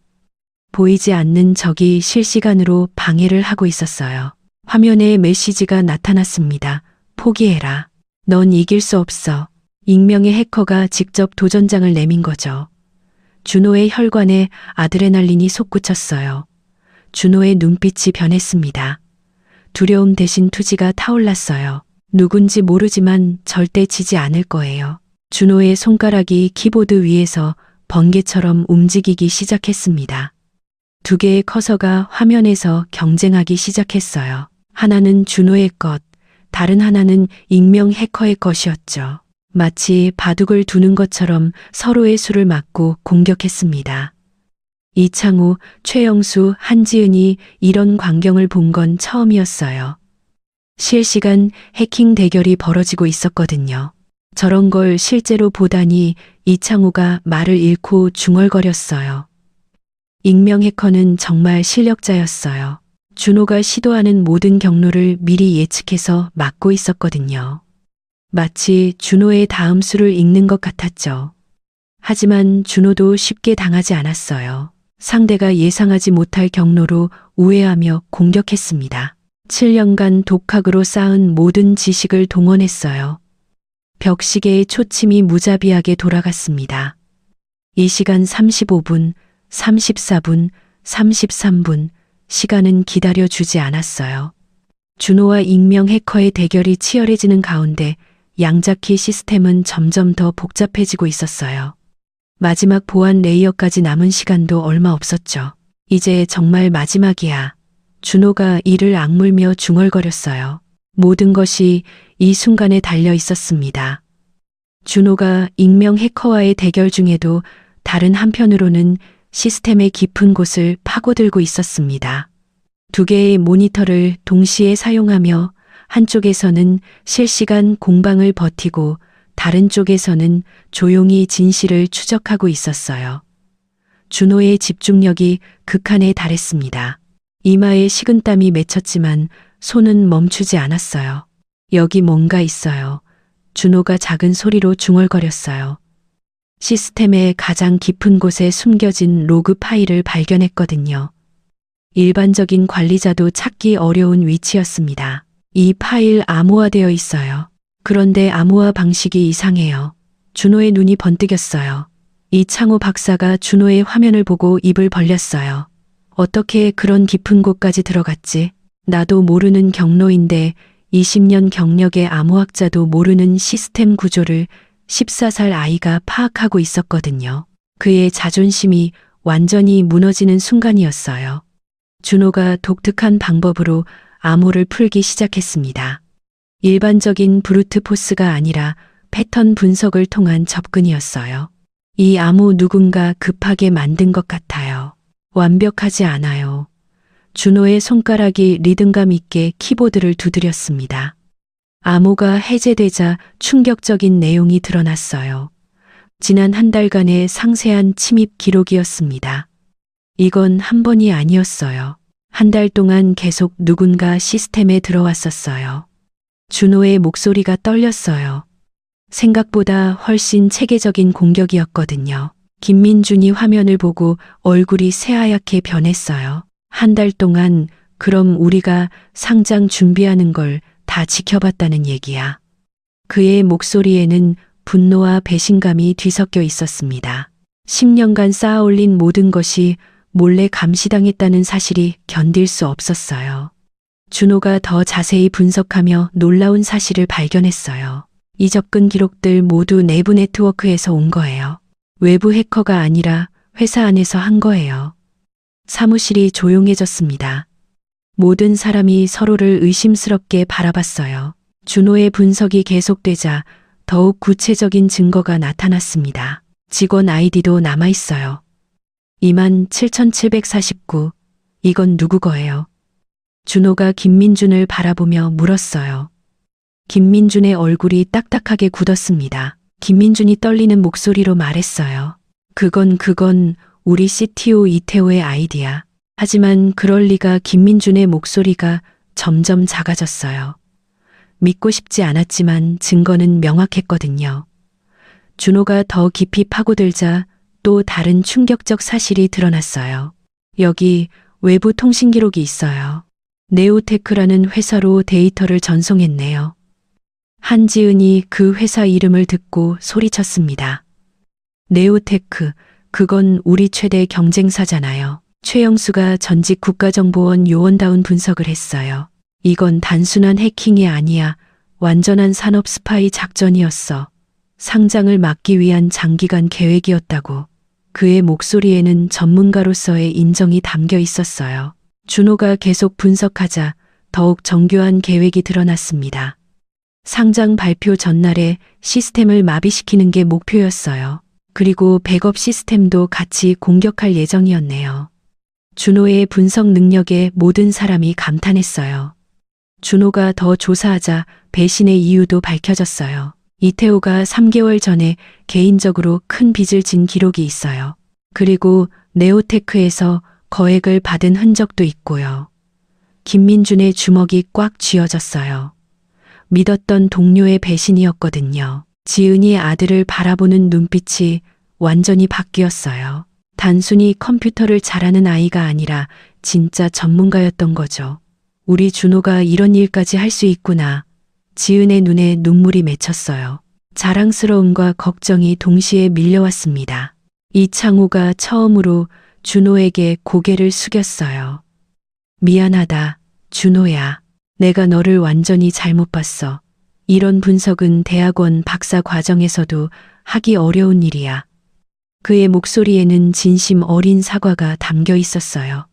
보이지 않는 적이 실시간으로 방해를 하고 있었어요. 화면에 메시지가 나타났습니다. 포기해라. 넌 이길 수 없어. 익명의 해커가 직접 도전장을 내민 거죠. 준호의 혈관에 아드레날린이 솟구쳤어요. 준호의 눈빛이 변했습니다. 두려움 대신 투지가 타올랐어요. 누군지 모르지만 절대 지지 않을 거예요. 준호의 손가락이 키보드 위에서 번개처럼 움직이기 시작했습니다. 두 개의 커서가 화면에서 경쟁하기 시작했어요. 하나는 준호의 것, 다른 하나는 익명 해커의 것이었죠. 마치 바둑을 두는 것처럼 서로의 수를 맞고 공격했습니다. 이창우, 최영수, 한지은이 이런 광경을 본 건 처음이었어요. 실시간 해킹 대결이 벌어지고 있었거든요. 저런 걸 실제로 보다니 이창우가 말을 잃고 중얼거렸어요. 익명 해커는 정말 실력자였어요. 준호가 시도하는 모든 경로를 미리 예측해서 막고 있었거든요. 마치 준호의 다음 수를 읽는 것 같았죠. 하지만 준호도 쉽게 당하지 않았어요. 상대가 예상하지 못할 경로로 우회하며 공격했습니다. 7년간 독학으로 쌓은 모든 지식을 동원했어요. 벽시계의 초침이 무자비하게 돌아갔습니다. 이 시간 35분, 34분, 33분, 시간은 기다려주지 않았어요. 준호와 익명 해커의 대결이 치열해지는 가운데 양자키 시스템은 점점 더 복잡해지고 있었어요. 마지막 보안 레이어까지 남은 시간도 얼마 없었죠. 이제 정말 마지막이야. 준호가 이를 악물며 중얼거렸어요. 모든 것이 이 순간에 달려 있었습니다. 준호가 익명 해커와의 대결 중에도 다른 한편으로는 시스템의 깊은 곳을 파고들고 있었습니다. 두 개의 모니터를 동시에 사용하며 한쪽에서는 실시간 공방을 버티고 다른 쪽에서는 조용히 진실을 추적하고 있었어요. 준호의 집중력이 극한에 달했습니다. 이마에 식은땀이 맺혔지만 손은 멈추지 않았어요. 여기 뭔가 있어요. 준호가 작은 소리로 중얼거렸어요. 시스템의 가장 깊은 곳에 숨겨진 로그 파일을 발견했거든요. 일반적인 관리자도 찾기 어려운 위치였습니다. 이 파일 암호화되어 있어요. 그런데 암호화 방식이 이상해요. 준호의 눈이 번뜩였어요. 이창호 박사가 준호의 화면을 보고 입을 벌렸어요. 어떻게 그런 깊은 곳까지 들어갔지? 나도 모르는 경로인데 20년 경력의 암호학자도 모르는 시스템 구조를 14살 아이가 파악하고 있었거든요. 그의 자존심이 완전히 무너지는 순간이었어요. 준호가 독특한 방법으로 암호를 풀기 시작했습니다. 일반적인 브루트 포스가 아니라 패턴 분석을 통한 접근이었어요. 이 암호 누군가 급하게 만든 것 같아요. 완벽하지 않아요. 준호의 손가락이 리듬감 있게 키보드를 두드렸습니다. 암호가 해제되자 충격적인 내용이 드러났어요. 지난 한 달간의 상세한 침입 기록이었습니다. 이건 한 번이 아니었어요. 한 달 동안 계속 누군가 시스템에 들어왔었어요. 준호의 목소리가 떨렸어요. 생각보다 훨씬 체계적인 공격이었거든요. 김민준이 화면을 보고 얼굴이 새하얗게 변했어요. 한 달 동안 그럼 우리가 상장 준비하는 걸 다 지켜봤다는 얘기야. 그의 목소리에는 분노와 배신감이 뒤섞여 있었습니다. 10년간 쌓아올린 모든 것이 몰래 감시당했다는 사실이 견딜 수 없었어요. 준호가 더 자세히 분석하며 놀라운 사실을 발견했어요. 이 접근 기록들 모두 내부 네트워크에서 온 거예요. 외부 해커가 아니라 회사 안에서 한 거예요. 사무실이 조용해졌습니다. 모든 사람이 서로를 의심스럽게 바라봤어요. 준호의 분석이 계속되자 더욱 구체적인 증거가 나타났습니다. 직원 아이디도 남아있어요. 27,749. 이건 누구 거예요? 준호가 김민준을 바라보며 물었어요. 김민준의 얼굴이 딱딱하게 굳었습니다. 김민준이 떨리는 목소리로 말했어요. 그건 우리 CTO 이태호의 아이디야. 하지만 그럴 리가. 김민준의 목소리가 점점 작아졌어요. 믿고 싶지 않았지만 증거는 명확했거든요. 준호가 더 깊이 파고들자 또 다른 충격적 사실이 드러났어요. 여기 외부 통신 기록이 있어요. 네오테크라는 회사로 데이터를 전송했네요. 한지은이 그 회사 이름을 듣고 소리쳤습니다. 네오테크, 그건 우리 최대 경쟁사잖아요. 최영수가 전직 국가정보원 요원다운 분석을 했어요. 이건 단순한 해킹이 아니야. 완전한 산업 스파이 작전이었어. 상장을 막기 위한 장기간 계획이었다고. 그의 목소리에는 전문가로서의 인정이 담겨 있었어요. 준호가 계속 분석하자 더욱 정교한 계획이 드러났습니다. 상장 발표 전날에 시스템을 마비시키는 게 목표였어요. 그리고 백업 시스템도 같이 공격할 예정이었네요. 준호의 분석 능력에 모든 사람이 감탄했어요. 준호가 더 조사하자 배신의 이유도 밝혀졌어요. 이태호가 3개월 전에 개인적으로 큰 빚을 진 기록이 있어요. 그리고 네오테크에서 거액을 받은 흔적도 있고요. 김민준의 주먹이 꽉 쥐어졌어요. 믿었던 동료의 배신이었거든요. 지은이 아들을 바라보는 눈빛이 완전히 바뀌었어요. 단순히 컴퓨터를 잘하는 아이가 아니라 진짜 전문가였던 거죠. 우리 준호가 이런 일까지 할 수 있구나. 지은의 눈에 눈물이 맺혔어요. 자랑스러움과 걱정이 동시에 밀려왔습니다. 이창호가 처음으로 준호에게 고개를 숙였어요. 미안하다, 준호야. 내가 너를 완전히 잘못 봤어. 이런 분석은 대학원 박사 과정에서도 하기 어려운 일이야. 그의 목소리에는 진심 어린 사과가 담겨 있었어요.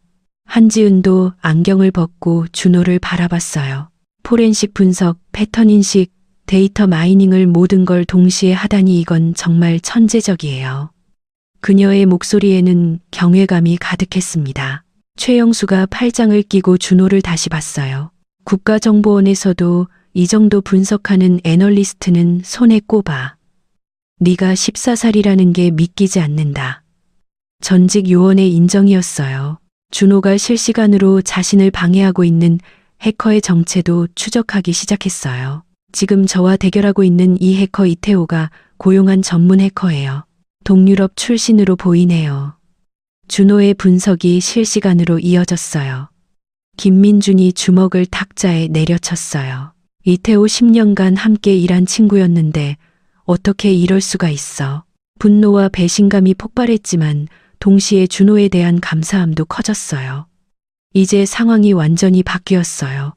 한지은도 안경을 벗고 준호를 바라봤어요. 포렌식 분석, 패턴 인식, 데이터 마이닝을 모든 걸 동시에 하다니 이건 정말 천재적이에요. 그녀의 목소리에는 경외감이 가득했습니다. 최영수가 팔짱을 끼고 준호를 다시 봤어요. 국가정보원에서도 이 정도 분석하는 애널리스트는 손에 꼽아. 네가 14살이라는 게 믿기지 않는다. 전직 요원의 인정이었어요. 준호가 실시간으로 자신을 방해하고 있는 해커의 정체도 추적하기 시작했어요. 지금 저와 대결하고 있는 이 해커 이태호가 고용한 전문 해커예요. 동유럽 출신으로 보이네요. 준호의 분석이 실시간으로 이어졌어요. 김민준이 주먹을 탁자에 내려쳤어요. 이태호 10년간 함께 일한 친구였는데 어떻게 이럴 수가 있어. 분노와 배신감이 폭발했지만 동시에 준호에 대한 감사함도 커졌어요. 이제 상황이 완전히 바뀌었어요.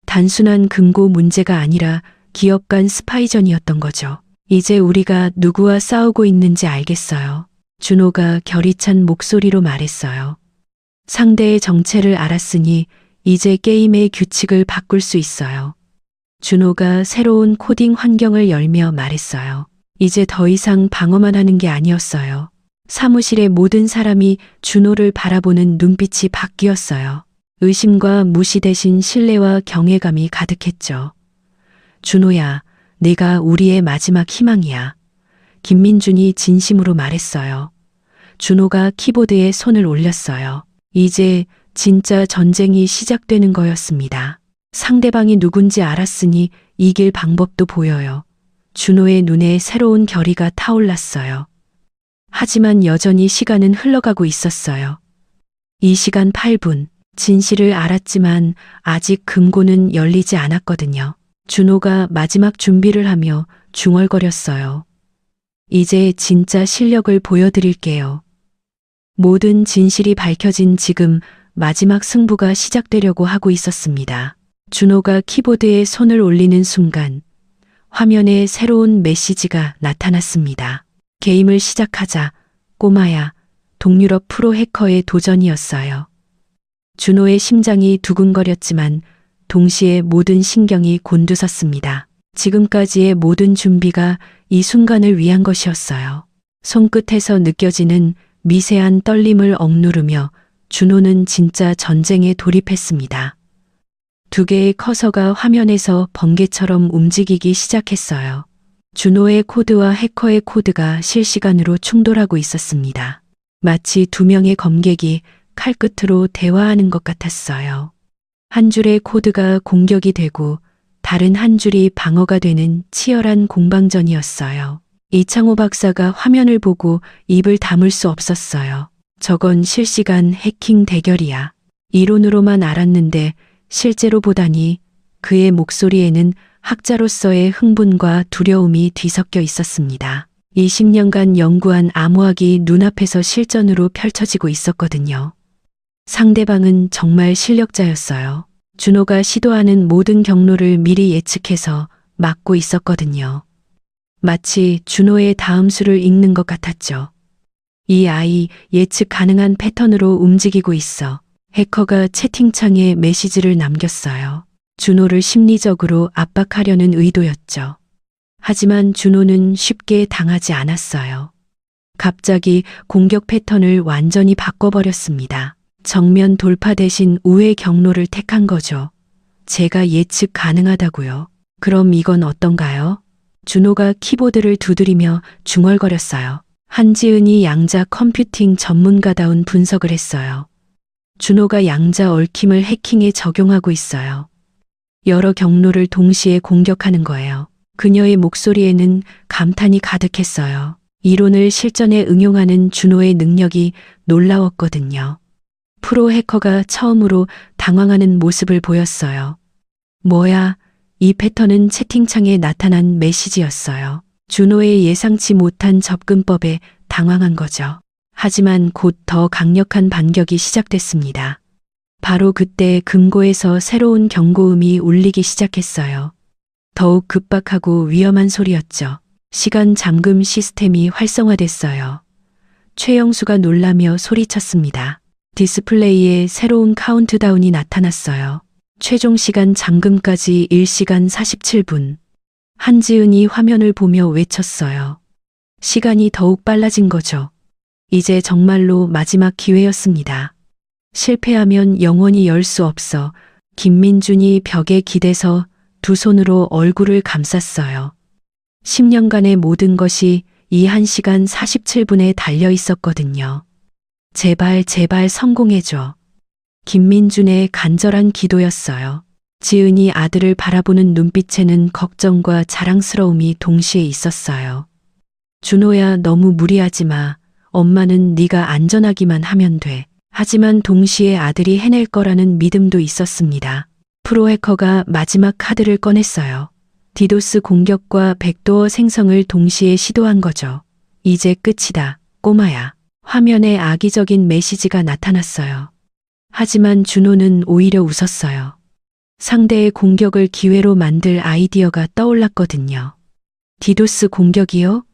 단순한 금고 문제가 아니라 기업 간 스파이전이었던 거죠. 이제 우리가 누구와 싸우고 있는지 알겠어요. 준호가 결이 찬 목소리로 말했어요. 상대의 정체를 알았으니 이제 게임의 규칙을 바꿀 수 있어요. 준호가 새로운 코딩 환경을 열며 말했어요. 이제 더 이상 방어만 하는 게 아니었어요. 사무실의 모든 사람이 준호를 바라보는 눈빛이 바뀌었어요. 의심과 무시 대신 신뢰와 경외감이 가득했죠. 준호야, 네가 우리의 마지막 희망이야. 김민준이 진심으로 말했어요. 준호가 키보드에 손을 올렸어요. 이제 진짜 전쟁이 시작되는 거였습니다. 상대방이 누군지 알았으니 이길 방법도 보여요. 준호의 눈에 새로운 결의가 타올랐어요. 하지만 여전히 시간은 흘러가고 있었어요. 이 시간 8분, 진실을 알았지만 아직 금고는 열리지 않았거든요. 준호가 마지막 준비를 하며 중얼거렸어요. 이제 진짜 실력을 보여드릴게요. 모든 진실이 밝혀진 지금 마지막 승부가 시작되려고 하고 있었습니다. 준호가 키보드에 손을 올리는 순간 화면에 새로운 메시지가 나타났습니다. 게임을 시작하자. 꼬마야. 동유럽 프로 해커의 도전이었어요. 준호의 심장이 두근거렸지만 동시에 모든 신경이 곤두섰습니다. 지금까지의 모든 준비가 이 순간을 위한 것이었어요. 손끝에서 느껴지는 미세한 떨림을 억누르며 준호는 진짜 전쟁에 돌입했습니다. 두 개의 커서가 화면에서 번개처럼 움직이기 시작했어요. 준호의 코드와 해커의 코드가 실시간으로 충돌하고 있었습니다. 마치 두 명의 검객이 칼끝으로 대화하는 것 같았어요. 한 줄의 코드가 공격이 되고 다른 한 줄이 방어가 되는 치열한 공방전이었어요. 이창호 박사가 화면을 보고 입을 다물 수 없었어요. 저건 실시간 해킹 대결이야. 이론으로만 알았는데 실제로 보다니 그의 목소리에는 학자로서의 흥분과 두려움이 뒤섞여 있었습니다. 20년간 연구한 암호학이 눈앞에서 실전으로 펼쳐지고 있었거든요. 상대방은 정말 실력자였어요. 준호가 시도하는 모든 경로를 미리 예측해서 막고 있었거든요. 마치 준호의 다음 수를 읽는 것 같았죠. 이 아이 예측 가능한 패턴으로 움직이고 있어. 해커가 채팅창에 메시지를 남겼어요. 준호를 심리적으로 압박하려는 의도였죠. 하지만 준호는 쉽게 당하지 않았어요. 갑자기 공격 패턴을 완전히 바꿔버렸습니다. 정면 돌파 대신 우회 경로를 택한 거죠. 제가 예측 가능하다고요. 그럼 이건 어떤가요? 준호가 키보드를 두드리며 중얼거렸어요. 한지은이 양자 컴퓨팅 전문가다운 분석을 했어요. 준호가 양자 얽힘을 해킹에 적용하고 있어요. 여러 경로를 동시에 공격하는 거예요. 그녀의 목소리에는 감탄이 가득했어요. 이론을 실전에 응용하는 준호의 능력이 놀라웠거든요. 프로 해커가 처음으로 당황하는 모습을 보였어요. 뭐야? 이 패턴은 채팅창에 나타난 메시지였어요. 준호의 예상치 못한 접근법에 당황한 거죠. 하지만 곧 더 강력한 반격이 시작됐습니다. 바로 그때 금고에서 새로운 경고음이 울리기 시작했어요. 더욱 급박하고 위험한 소리였죠. 시간 잠금 시스템이 활성화됐어요. 최영수가 놀라며 소리쳤습니다. 디스플레이에 새로운 카운트다운이 나타났어요. 최종 시간 잠금까지 1시간 47분. 한지은이 화면을 보며 외쳤어요. 시간이 더욱 빨라진 거죠. 이제 정말로 마지막 기회였습니다. 실패하면 영원히 열 수 없어. 김민준이 벽에 기대서 두 손으로 얼굴을 감쌌어요. 10년간의 모든 것이 이 1시간 47분에 달려 있었거든요. 제발 제발 성공해줘. 김민준의 간절한 기도였어요. 지은이 아들을 바라보는 눈빛에는 걱정과 자랑스러움이 동시에 있었어요. 준호야, 너무 무리하지 마. 엄마는 네가 안전하기만 하면 돼. 하지만 동시에 아들이 해낼 거라는 믿음도 있었습니다. 프로 해커가 마지막 카드를 꺼냈어요. 디도스 공격과 백도어 생성을 동시에 시도한 거죠. 이제 끝이다, 꼬마야. 화면에 악의적인 메시지가 나타났어요. 하지만 준호는 오히려 웃었어요. 상대의 공격을 기회로 만들 아이디어가 떠올랐거든요. 디도스 공격이요?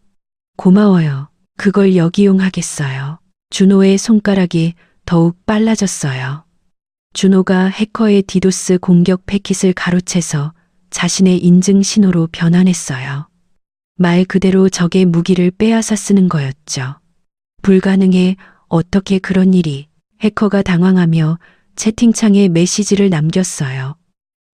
고마워요. 그걸 역이용하겠어요. 준호의 손가락이 더욱 빨라졌어요. 준호가 해커의 디도스 공격 패킷을 가로채서 자신의 인증 신호로 변환했어요. 말 그대로 적의 무기를 빼앗아 쓰는 거였죠. 불가능해. 어떻게 그런 일이. 해커가 당황하며 채팅창에 메시지를 남겼어요.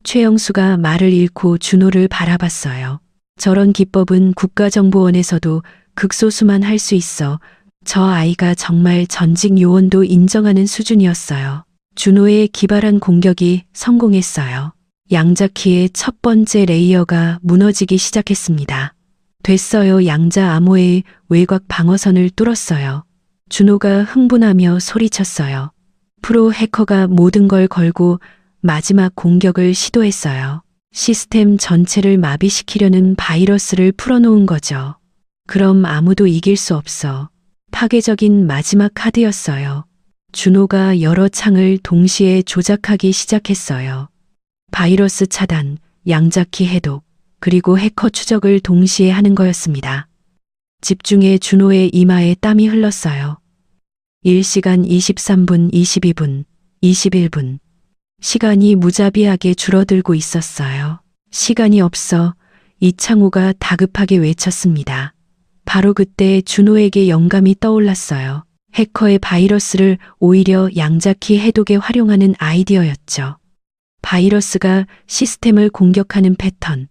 최영수가 말을 잃고 준호를 바라봤어요. 저런 기법은 국가정보원에서도 극소수만 할 수 있어. 저 아이가 정말 전직 요원도 인정하는 수준이었어요. 준호의 기발한 공격이 성공했어요. 양자키의 첫 번째 레이어가 무너지기 시작했습니다. 됐어요. 양자 암호의 외곽 방어선을 뚫었어요. 준호가 흥분하며 소리쳤어요. 프로 해커가 모든 걸 걸고 마지막 공격을 시도했어요. 시스템 전체를 마비시키려는 바이러스를 풀어놓은 거죠. 그럼 아무도 이길 수 없어. 파괴적인 마지막 카드였어요. 준호가 여러 창을 동시에 조작하기 시작했어요. 바이러스 차단, 양자키 해독, 그리고 해커 추적을 동시에 하는 거였습니다. 집중해 준호의 이마에 땀이 흘렀어요. 1시간 23분, 22분, 21분. 시간이 무자비하게 줄어들고 있었어요. 시간이 없어 이창호가 다급하게 외쳤습니다. 바로 그때 준호에게 영감이 떠올랐어요. 해커의 바이러스를 오히려 양자키 해독에 활용하는 아이디어였죠. 바이러스가 시스템을 공격하는 패턴.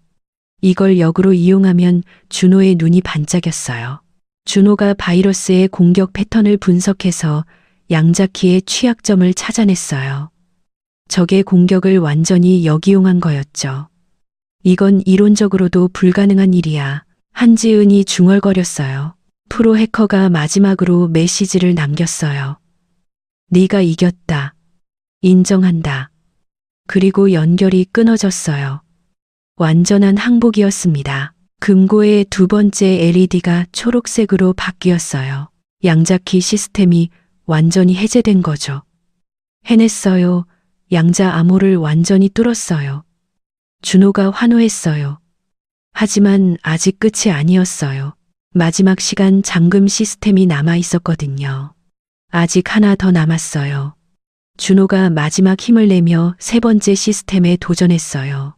이걸 역으로 이용하면 준호의 눈이 반짝였어요. 준호가 바이러스의 공격 패턴을 분석해서 양자키의 취약점을 찾아냈어요. 적의 공격을 완전히 역이용한 거였죠. 이건 이론적으로도 불가능한 일이야. 한지은이 중얼거렸어요. 프로 해커가 마지막으로 메시지를 남겼어요. 네가 이겼다. 인정한다. 그리고 연결이 끊어졌어요. 완전한 항복이었습니다. 금고의 두 번째 LED가 초록색으로 바뀌었어요. 양자키 시스템이 완전히 해제된 거죠. 해냈어요. 양자 암호를 완전히 뚫었어요. 준호가 환호했어요. 하지만 아직 끝이 아니었어요. 마지막 시간 잠금 시스템이 남아 있었거든요. 아직 하나 더 남았어요. 준호가 마지막 힘을 내며 세 번째 시스템에 도전했어요.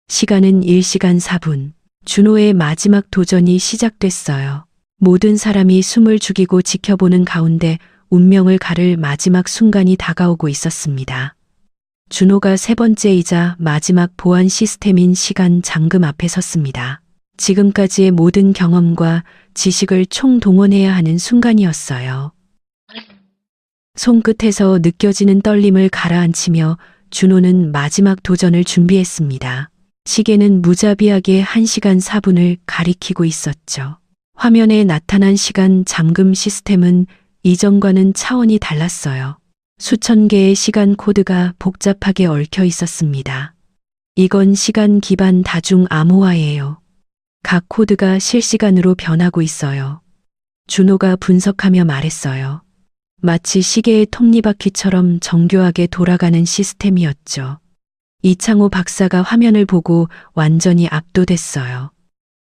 시간은 1시간 4분. 준호의 마지막 도전이 시작됐어요. 모든 사람이 숨을 죽이고 지켜보는 가운데 운명을 가를 마지막 순간이 다가오고 있었습니다. 준호가 세 번째이자 마지막 보안 시스템인 시간 잠금 앞에 섰습니다. 지금까지의 모든 경험과 지식을 총동원해야 하는 순간이었어요. 손끝에서 느껴지는 떨림을 가라앉히며 준호는 마지막 도전을 준비했습니다. 시계는 무자비하게 1시간 4분을 가리키고 있었죠. 화면에 나타난 시간 잠금 시스템은 이전과는 차원이 달랐어요. 수천 개의 시간 코드가 복잡하게 얽혀 있었습니다. 이건 시간 기반 다중 암호화예요. 각 코드가 실시간으로 변하고 있어요. 준호가 분석하며 말했어요. 마치 시계의 톱니바퀴처럼 정교하게 돌아가는 시스템이었죠. 이창호 박사가 화면을 보고 완전히 압도됐어요.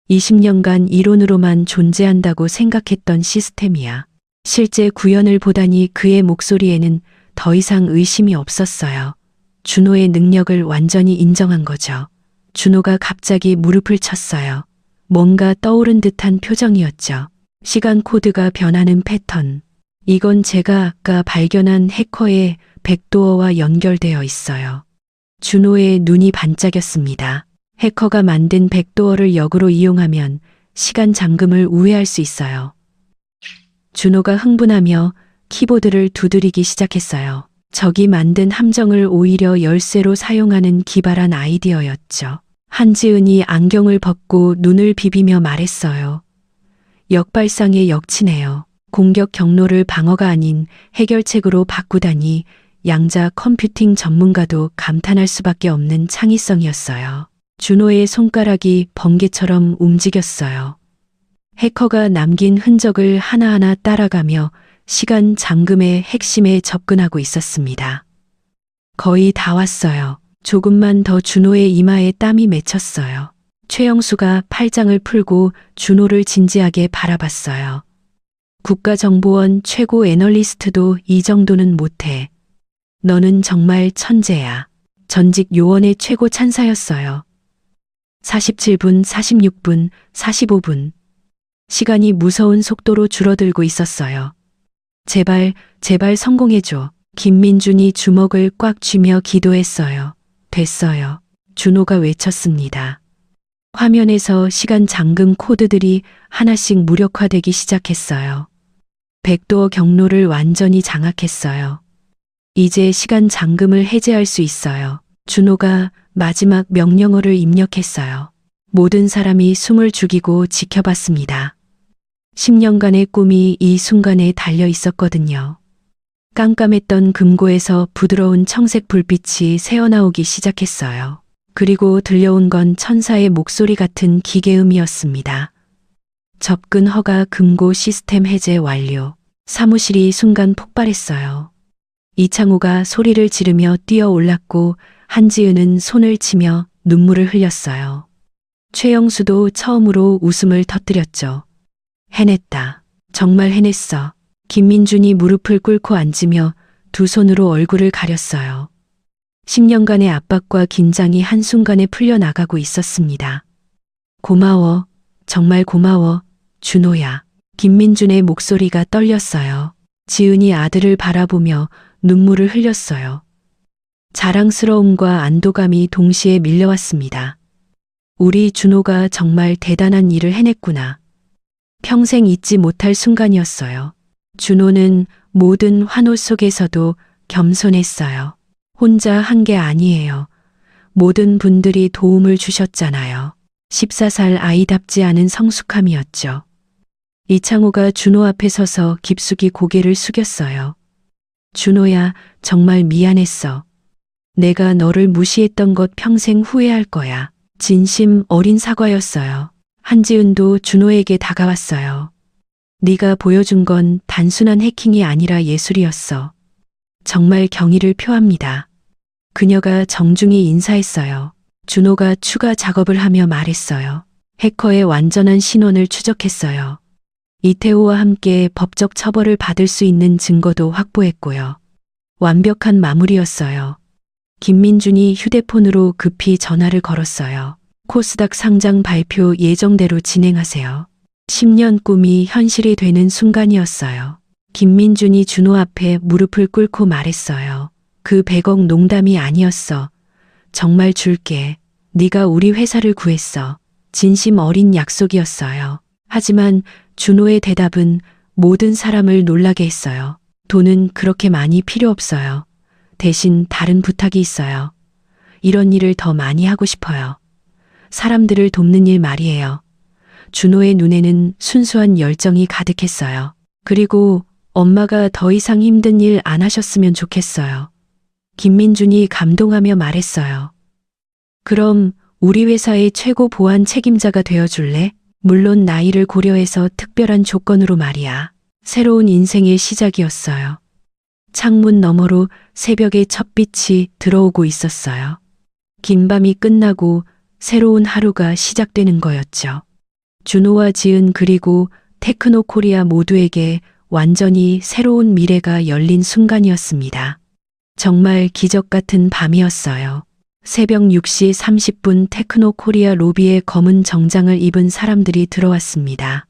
20년간 이론으로만 존재한다고 생각했던 시스템이야. 실제 구현을 보다니 그의 목소리에는 더 이상 의심이 없었어요. 준호의 능력을 완전히 인정한 거죠. 준호가 갑자기 무릎을 쳤어요. 뭔가 떠오른 듯한 표정이었죠. 시간 코드가 변하는 패턴. 이건 제가 아까 발견한 해커의 백도어와 연결되어 있어요. 준호의 눈이 반짝였습니다. 해커가 만든 백도어를 역으로 이용하면 시간 잠금을 우회할 수 있어요. 준호가 흥분하며 키보드를 두드리기 시작했어요. 적이 만든 함정을 오히려 열쇠로 사용하는 기발한 아이디어였죠. 한지은이 안경을 벗고 눈을 비비며 말했어요. 역발상의 역치네요. 공격 경로를 방어가 아닌 해결책으로 바꾸다니 양자 컴퓨팅 전문가도 감탄할 수밖에 없는 창의성이었어요. 준호의 손가락이 번개처럼 움직였어요. 해커가 남긴 흔적을 하나하나 따라가며 시간 잠금의 핵심에 접근하고 있었습니다. 거의 다 왔어요. 조금만 더 준호의 이마에 땀이 맺혔어요. 최영수가 팔짱을 풀고 준호를 진지하게 바라봤어요. 국가정보원 최고 애널리스트도 이 정도는 못해. 너는 정말 천재야. 전직 요원의 최고 찬사였어요. 47분, 46분, 45분. 시간이 무서운 속도로 줄어들고 있었어요. 제발, 제발 성공해줘. 김민준이 주먹을 꽉 쥐며 기도했어요. 됐어요. 준호가 외쳤습니다. 화면에서 시간 잠금 코드들이 하나씩 무력화되기 시작했어요. 백도어 경로를 완전히 장악했어요. 이제 시간 잠금을 해제할 수 있어요. 준호가 마지막 명령어를 입력했어요. 모든 사람이 숨을 죽이고 지켜봤습니다. 10년간의 꿈이 이 순간에 달려 있었거든요. 깜깜했던 금고에서 부드러운 청색 불빛이 새어나오기 시작했어요. 그리고 들려온 건 천사의 목소리 같은 기계음이었습니다. 접근 허가 금고 시스템 해제 완료. 사무실이 순간 폭발했어요. 이창호가 소리를 지르며 뛰어 올랐고 한지은은 손을 치며 눈물을 흘렸어요. 최영수도 처음으로 웃음을 터뜨렸죠. 해냈다. 정말 해냈어. 김민준이 무릎을 꿇고 앉으며 두 손으로 얼굴을 가렸어요. 10년간의 압박과 긴장이 한순간에 풀려나가고 있었습니다. 고마워. 정말 고마워. 준호야. 김민준의 목소리가 떨렸어요. 지은이 아들을 바라보며 눈물을 흘렸어요. 자랑스러움과 안도감이 동시에 밀려왔습니다. 우리 준호가 정말 대단한 일을 해냈구나. 평생 잊지 못할 순간이었어요. 준호는 모든 환호 속에서도 겸손했어요. 혼자 한 게 아니에요. 모든 분들이 도움을 주셨잖아요. 14살 아이답지 않은 성숙함이었죠. 이창호가 준호 앞에 서서 깊숙이 고개를 숙였어요. 준호야, 정말 미안했어. 내가 너를 무시했던 것 평생 후회할 거야. 진심 어린 사과였어요. 한지은도 준호에게 다가왔어요. 네가 보여준 건 단순한 해킹이 아니라 예술이었어. 정말 경의를 표합니다. 그녀가 정중히 인사했어요. 준호가 추가 작업을 하며 말했어요. 해커의 완전한 신원을 추적했어요. 이태호와 함께 법적 처벌을 받을 수 있는 증거도 확보했고요. 완벽한 마무리였어요. 김민준이 휴대폰으로 급히 전화를 걸었어요. 코스닥 상장 발표 예정대로 진행하세요. 10년 꿈이 현실이 되는 순간이었어요. 김민준이 준호 앞에 무릎을 꿇고 말했어요. 그 100억 농담이 아니었어. 정말 줄게. 네가 우리 회사를 구했어. 진심 어린 약속이었어요. 하지만 준호의 대답은 모든 사람을 놀라게 했어요. 돈은 그렇게 많이 필요 없어요. 대신 다른 부탁이 있어요. 이런 일을 더 많이 하고 싶어요. 사람들을 돕는 일 말이에요. 준호의 눈에는 순수한 열정이 가득했어요. 그리고 엄마가 더 이상 힘든 일 안 하셨으면 좋겠어요. 김민준이 감동하며 말했어요. 그럼 우리 회사의 최고 보안 책임자가 되어줄래? 물론 나이를 고려해서 특별한 조건으로 말이야. 새로운 인생의 시작이었어요. 창문 너머로 새벽의 첫빛이 들어오고 있었어요. 긴 밤이 끝나고 새로운 하루가 시작되는 거였죠. 준호와 지은 그리고 테크노 코리아 모두에게 완전히 새로운 미래가 열린 순간이었습니다. 정말 기적 같은 밤이었어요. 새벽 6시 30분 테크노 코리아 로비에 검은 정장을 입은 사람들이 들어왔습니다.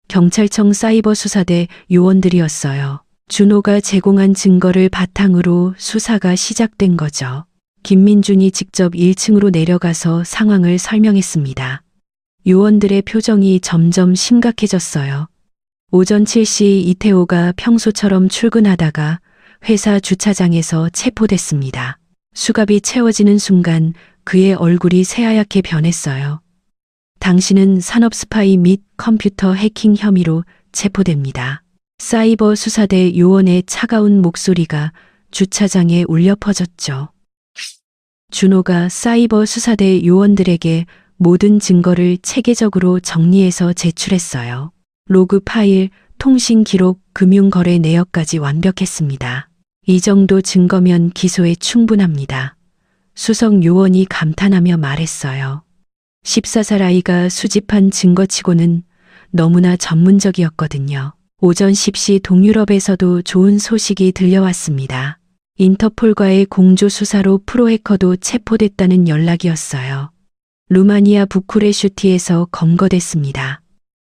경찰청 사이버 수사대 요원들이었어요. 준호가 제공한 증거를 바탕으로 수사가 시작된 거죠. 김민준이 직접 1층으로 내려가서 상황을 설명했습니다. 요원들의 표정이 점점 심각해졌어요. 오전 7시 이태호가 평소처럼 출근하다가 회사 주차장에서 체포됐습니다. 수갑이 채워지는 순간 그의 얼굴이 새하얗게 변했어요. 당신은 산업 스파이 및 컴퓨터 해킹 혐의로 체포됩니다. 사이버 수사대 요원의 차가운 목소리가 주차장에 울려 퍼졌죠. 준호가 사이버 수사대 요원들에게 모든 증거를 체계적으로 정리해서 제출했어요. 로그 파일, 통신 기록, 금융거래 내역까지 완벽했습니다. 이 정도 증거면 기소에 충분합니다. 수석 요원이 감탄하며 말했어요. 14살 아이가 수집한 증거치고는 너무나 전문적이었거든요. 오전 10시 동유럽에서도 좋은 소식이 들려왔습니다. 인터폴과의 공조 수사로 프로해커도 체포됐다는 연락이었어요. 루마니아 부쿠레슈티에서 검거됐습니다.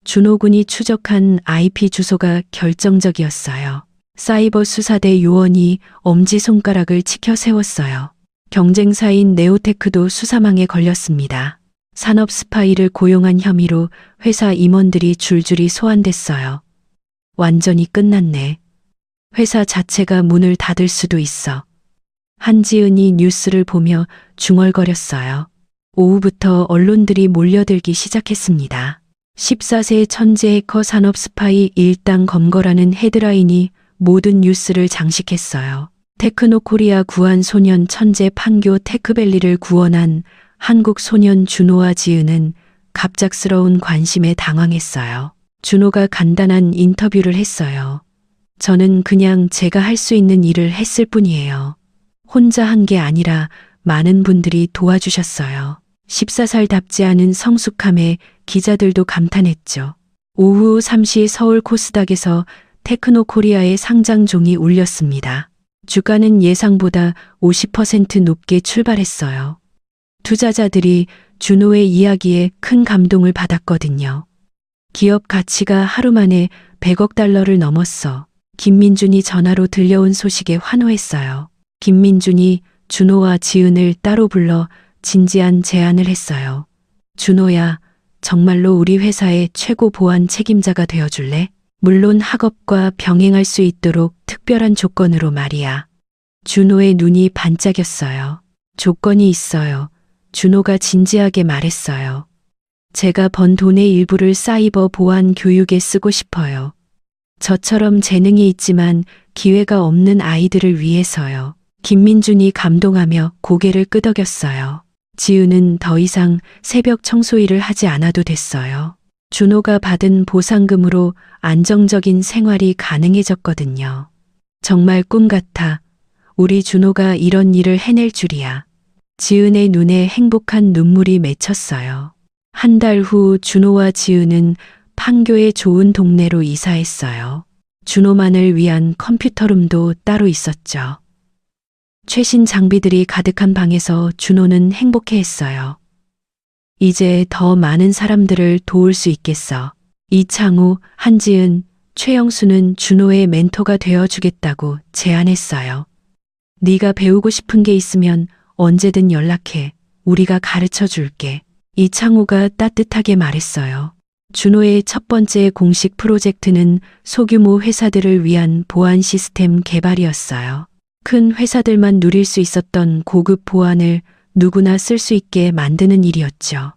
준호군이 추적한 IP 주소가 결정적이었어요. 사이버 수사대 요원이 엄지손가락을 치켜 세웠어요. 경쟁사인 네오테크도 수사망에 걸렸습니다. 산업 스파이를 고용한 혐의로 회사 임원들이 줄줄이 소환됐어요. 완전히 끝났네. 회사 자체가 문을 닫을 수도 있어. 한지은이 뉴스를 보며 중얼거렸어요. 오후부터 언론들이 몰려들기 시작했습니다. 14세 천재 해커 산업 스파이 일당 검거라는 헤드라인이 모든 뉴스를 장식했어요. 테크노 코리아 구한 소년 천재 판교 테크밸리를 구원한 한국 소년 준호와 지은은 갑작스러운 관심에 당황했어요. 준호가 간단한 인터뷰를 했어요. 저는 그냥 제가 할 수 있는 일을 했을 뿐이에요. 혼자 한 게 아니라 많은 분들이 도와주셨어요. 14살답지 않은 성숙함에 기자들도 감탄했죠. 오후 3시 서울 코스닥에서 테크노코리아의 상장종이 울렸습니다. 주가는 예상보다 50% 높게 출발했어요. 투자자들이 준호의 이야기에 큰 감동을 받았거든요. 기업 가치가 하루 만에 100억 달러를 넘었어. 김민준이 전화로 들려온 소식에 환호했어요. 김민준이 준호와 지은을 따로 불러 진지한 제안을 했어요. 준호야, 정말로 우리 회사의 최고 보안 책임자가 되어줄래? 물론 학업과 병행할 수 있도록 특별한 조건으로 말이야. 준호의 눈이 반짝였어요. 조건이 있어요. 준호가 진지하게 말했어요. 제가 번 돈의 일부를 사이버 보안 교육에 쓰고 싶어요. 저처럼 재능이 있지만 기회가 없는 아이들을 위해서요. 김민준이 감동하며 고개를 끄덕였어요. 지은은 더 이상 새벽 청소 일을 하지 않아도 됐어요. 준호가 받은 보상금으로 안정적인 생활이 가능해졌거든요. 정말 꿈 같아. 우리 준호가 이런 일을 해낼 줄이야. 지은의 눈에 행복한 눈물이 맺혔어요. 한 달 후 준호와 지은은 판교의 좋은 동네로 이사했어요. 준호만을 위한 컴퓨터룸도 따로 있었죠. 최신 장비들이 가득한 방에서 준호는 행복해했어요. 이제 더 많은 사람들을 도울 수 있겠어. 이창우, 한지은, 최영수는 준호의 멘토가 되어주겠다고 제안했어요. 네가 배우고 싶은 게 있으면 언제든 연락해. 우리가 가르쳐 줄게. 이창우가 따뜻하게 말했어요. 준호의 첫 번째 공식 프로젝트는 소규모 회사들을 위한 보안 시스템 개발이었어요. 큰 회사들만 누릴 수 있었던 고급 보안을 누구나 쓸 수 있게 만드는 일이었죠.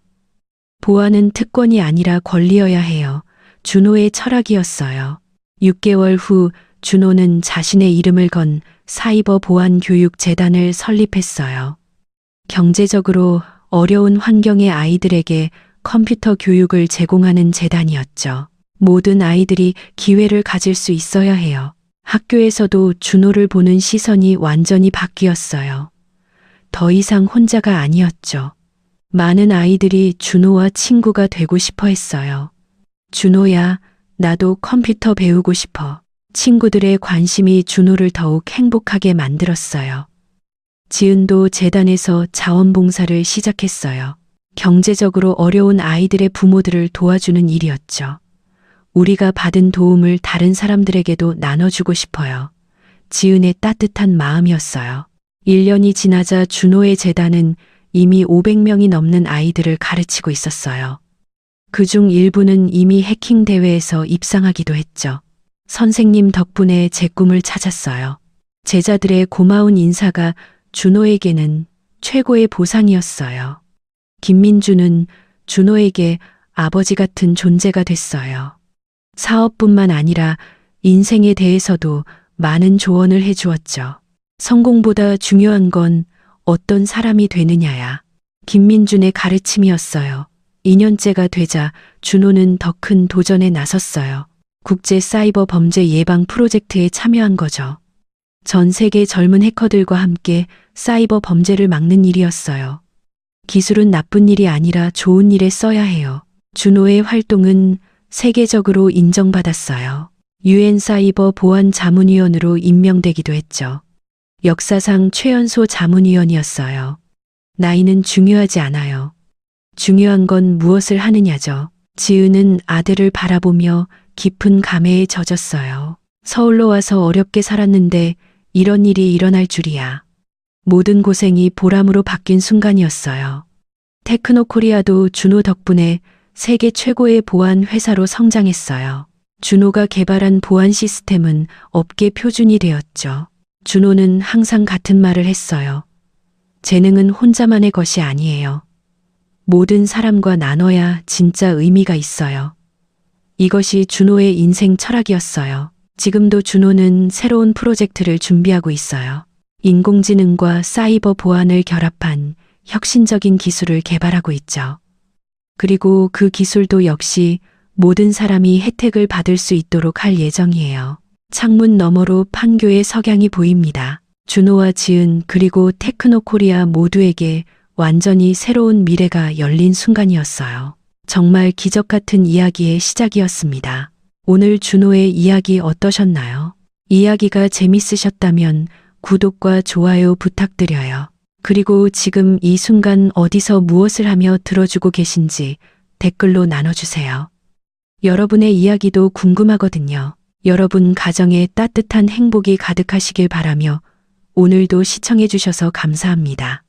보안은 특권이 아니라 권리여야 해요. 준호의 철학이었어요. 6개월 후 준호는 자신의 이름을 건 사이버 보안 교육 재단을 설립했어요. 경제적으로 어려운 환경의 아이들에게 컴퓨터 교육을 제공하는 재단이었죠. 모든 아이들이 기회를 가질 수 있어야 해요. 학교에서도 준호를 보는 시선이 완전히 바뀌었어요. 더 이상 혼자가 아니었죠. 많은 아이들이 준호와 친구가 되고 싶어 했어요. 준호야, 나도 컴퓨터 배우고 싶어. 친구들의 관심이 준호를 더욱 행복하게 만들었어요. 지은도 재단에서 자원봉사를 시작했어요. 경제적으로 어려운 아이들의 부모들을 도와주는 일이었죠. 우리가 받은 도움을 다른 사람들에게도 나눠주고 싶어요. 지은의 따뜻한 마음이었어요. 1년이 지나자 준호의 재단은 이미 500명이 넘는 아이들을 가르치고 있었어요. 그중 일부는 이미 해킹 대회에서 입상하기도 했죠. 선생님 덕분에 제 꿈을 찾았어요. 제자들의 고마운 인사가 준호에게는 최고의 보상이었어요. 김민준은 준호에게 아버지 같은 존재가 됐어요. 사업뿐만 아니라 인생에 대해서도 많은 조언을 해주었죠. 성공보다 중요한 건 어떤 사람이 되느냐야. 김민준의 가르침이었어요. 2년째가 되자 준호는 더 큰 도전에 나섰어요. 국제 사이버 범죄 예방 프로젝트에 참여한 거죠. 전 세계 젊은 해커들과 함께 사이버 범죄를 막는 일이었어요. 기술은 나쁜 일이 아니라 좋은 일에 써야 해요. 준호의 활동은 세계적으로 인정받았어요. UN 사이버 보안 자문위원으로 임명되기도 했죠. 역사상 최연소 자문위원이었어요. 나이는 중요하지 않아요. 중요한 건 무엇을 하느냐죠. 지은은 아들을 바라보며 깊은 감회에 젖었어요. 서울로 와서 어렵게 살았는데 이런 일이 일어날 줄이야. 모든 고생이 보람으로 바뀐 순간이었어요. 테크노코리아도 준호 덕분에 세계 최고의 보안 회사로 성장했어요. 준호가 개발한 보안 시스템은 업계 표준이 되었죠. 준호는 항상 같은 말을 했어요. 재능은 혼자만의 것이 아니에요. 모든 사람과 나눠야 진짜 의미가 있어요. 이것이 준호의 인생 철학이었어요. 지금도 준호는 새로운 프로젝트를 준비하고 있어요. 인공지능과 사이버 보안을 결합한 혁신적인 기술을 개발하고 있죠. 그리고 그 기술도 역시 모든 사람이 혜택을 받을 수 있도록 할 예정이에요. 창문 너머로 판교의 석양이 보입니다. 준호와 지은 그리고 테크노코리아 모두에게 완전히 새로운 미래가 열린 순간이었어요. 정말 기적 같은 이야기의 시작이었습니다. 오늘 준호의 이야기 어떠셨나요? 이야기가 재밌으셨다면 구독과 좋아요 부탁드려요. 그리고 지금 이 순간 어디서 무엇을 하며 들어주고 계신지 댓글로 나눠주세요. 여러분의 이야기도 궁금하거든요. 여러분 가정에 따뜻한 행복이 가득하시길 바라며 오늘도 시청해주셔서 감사합니다.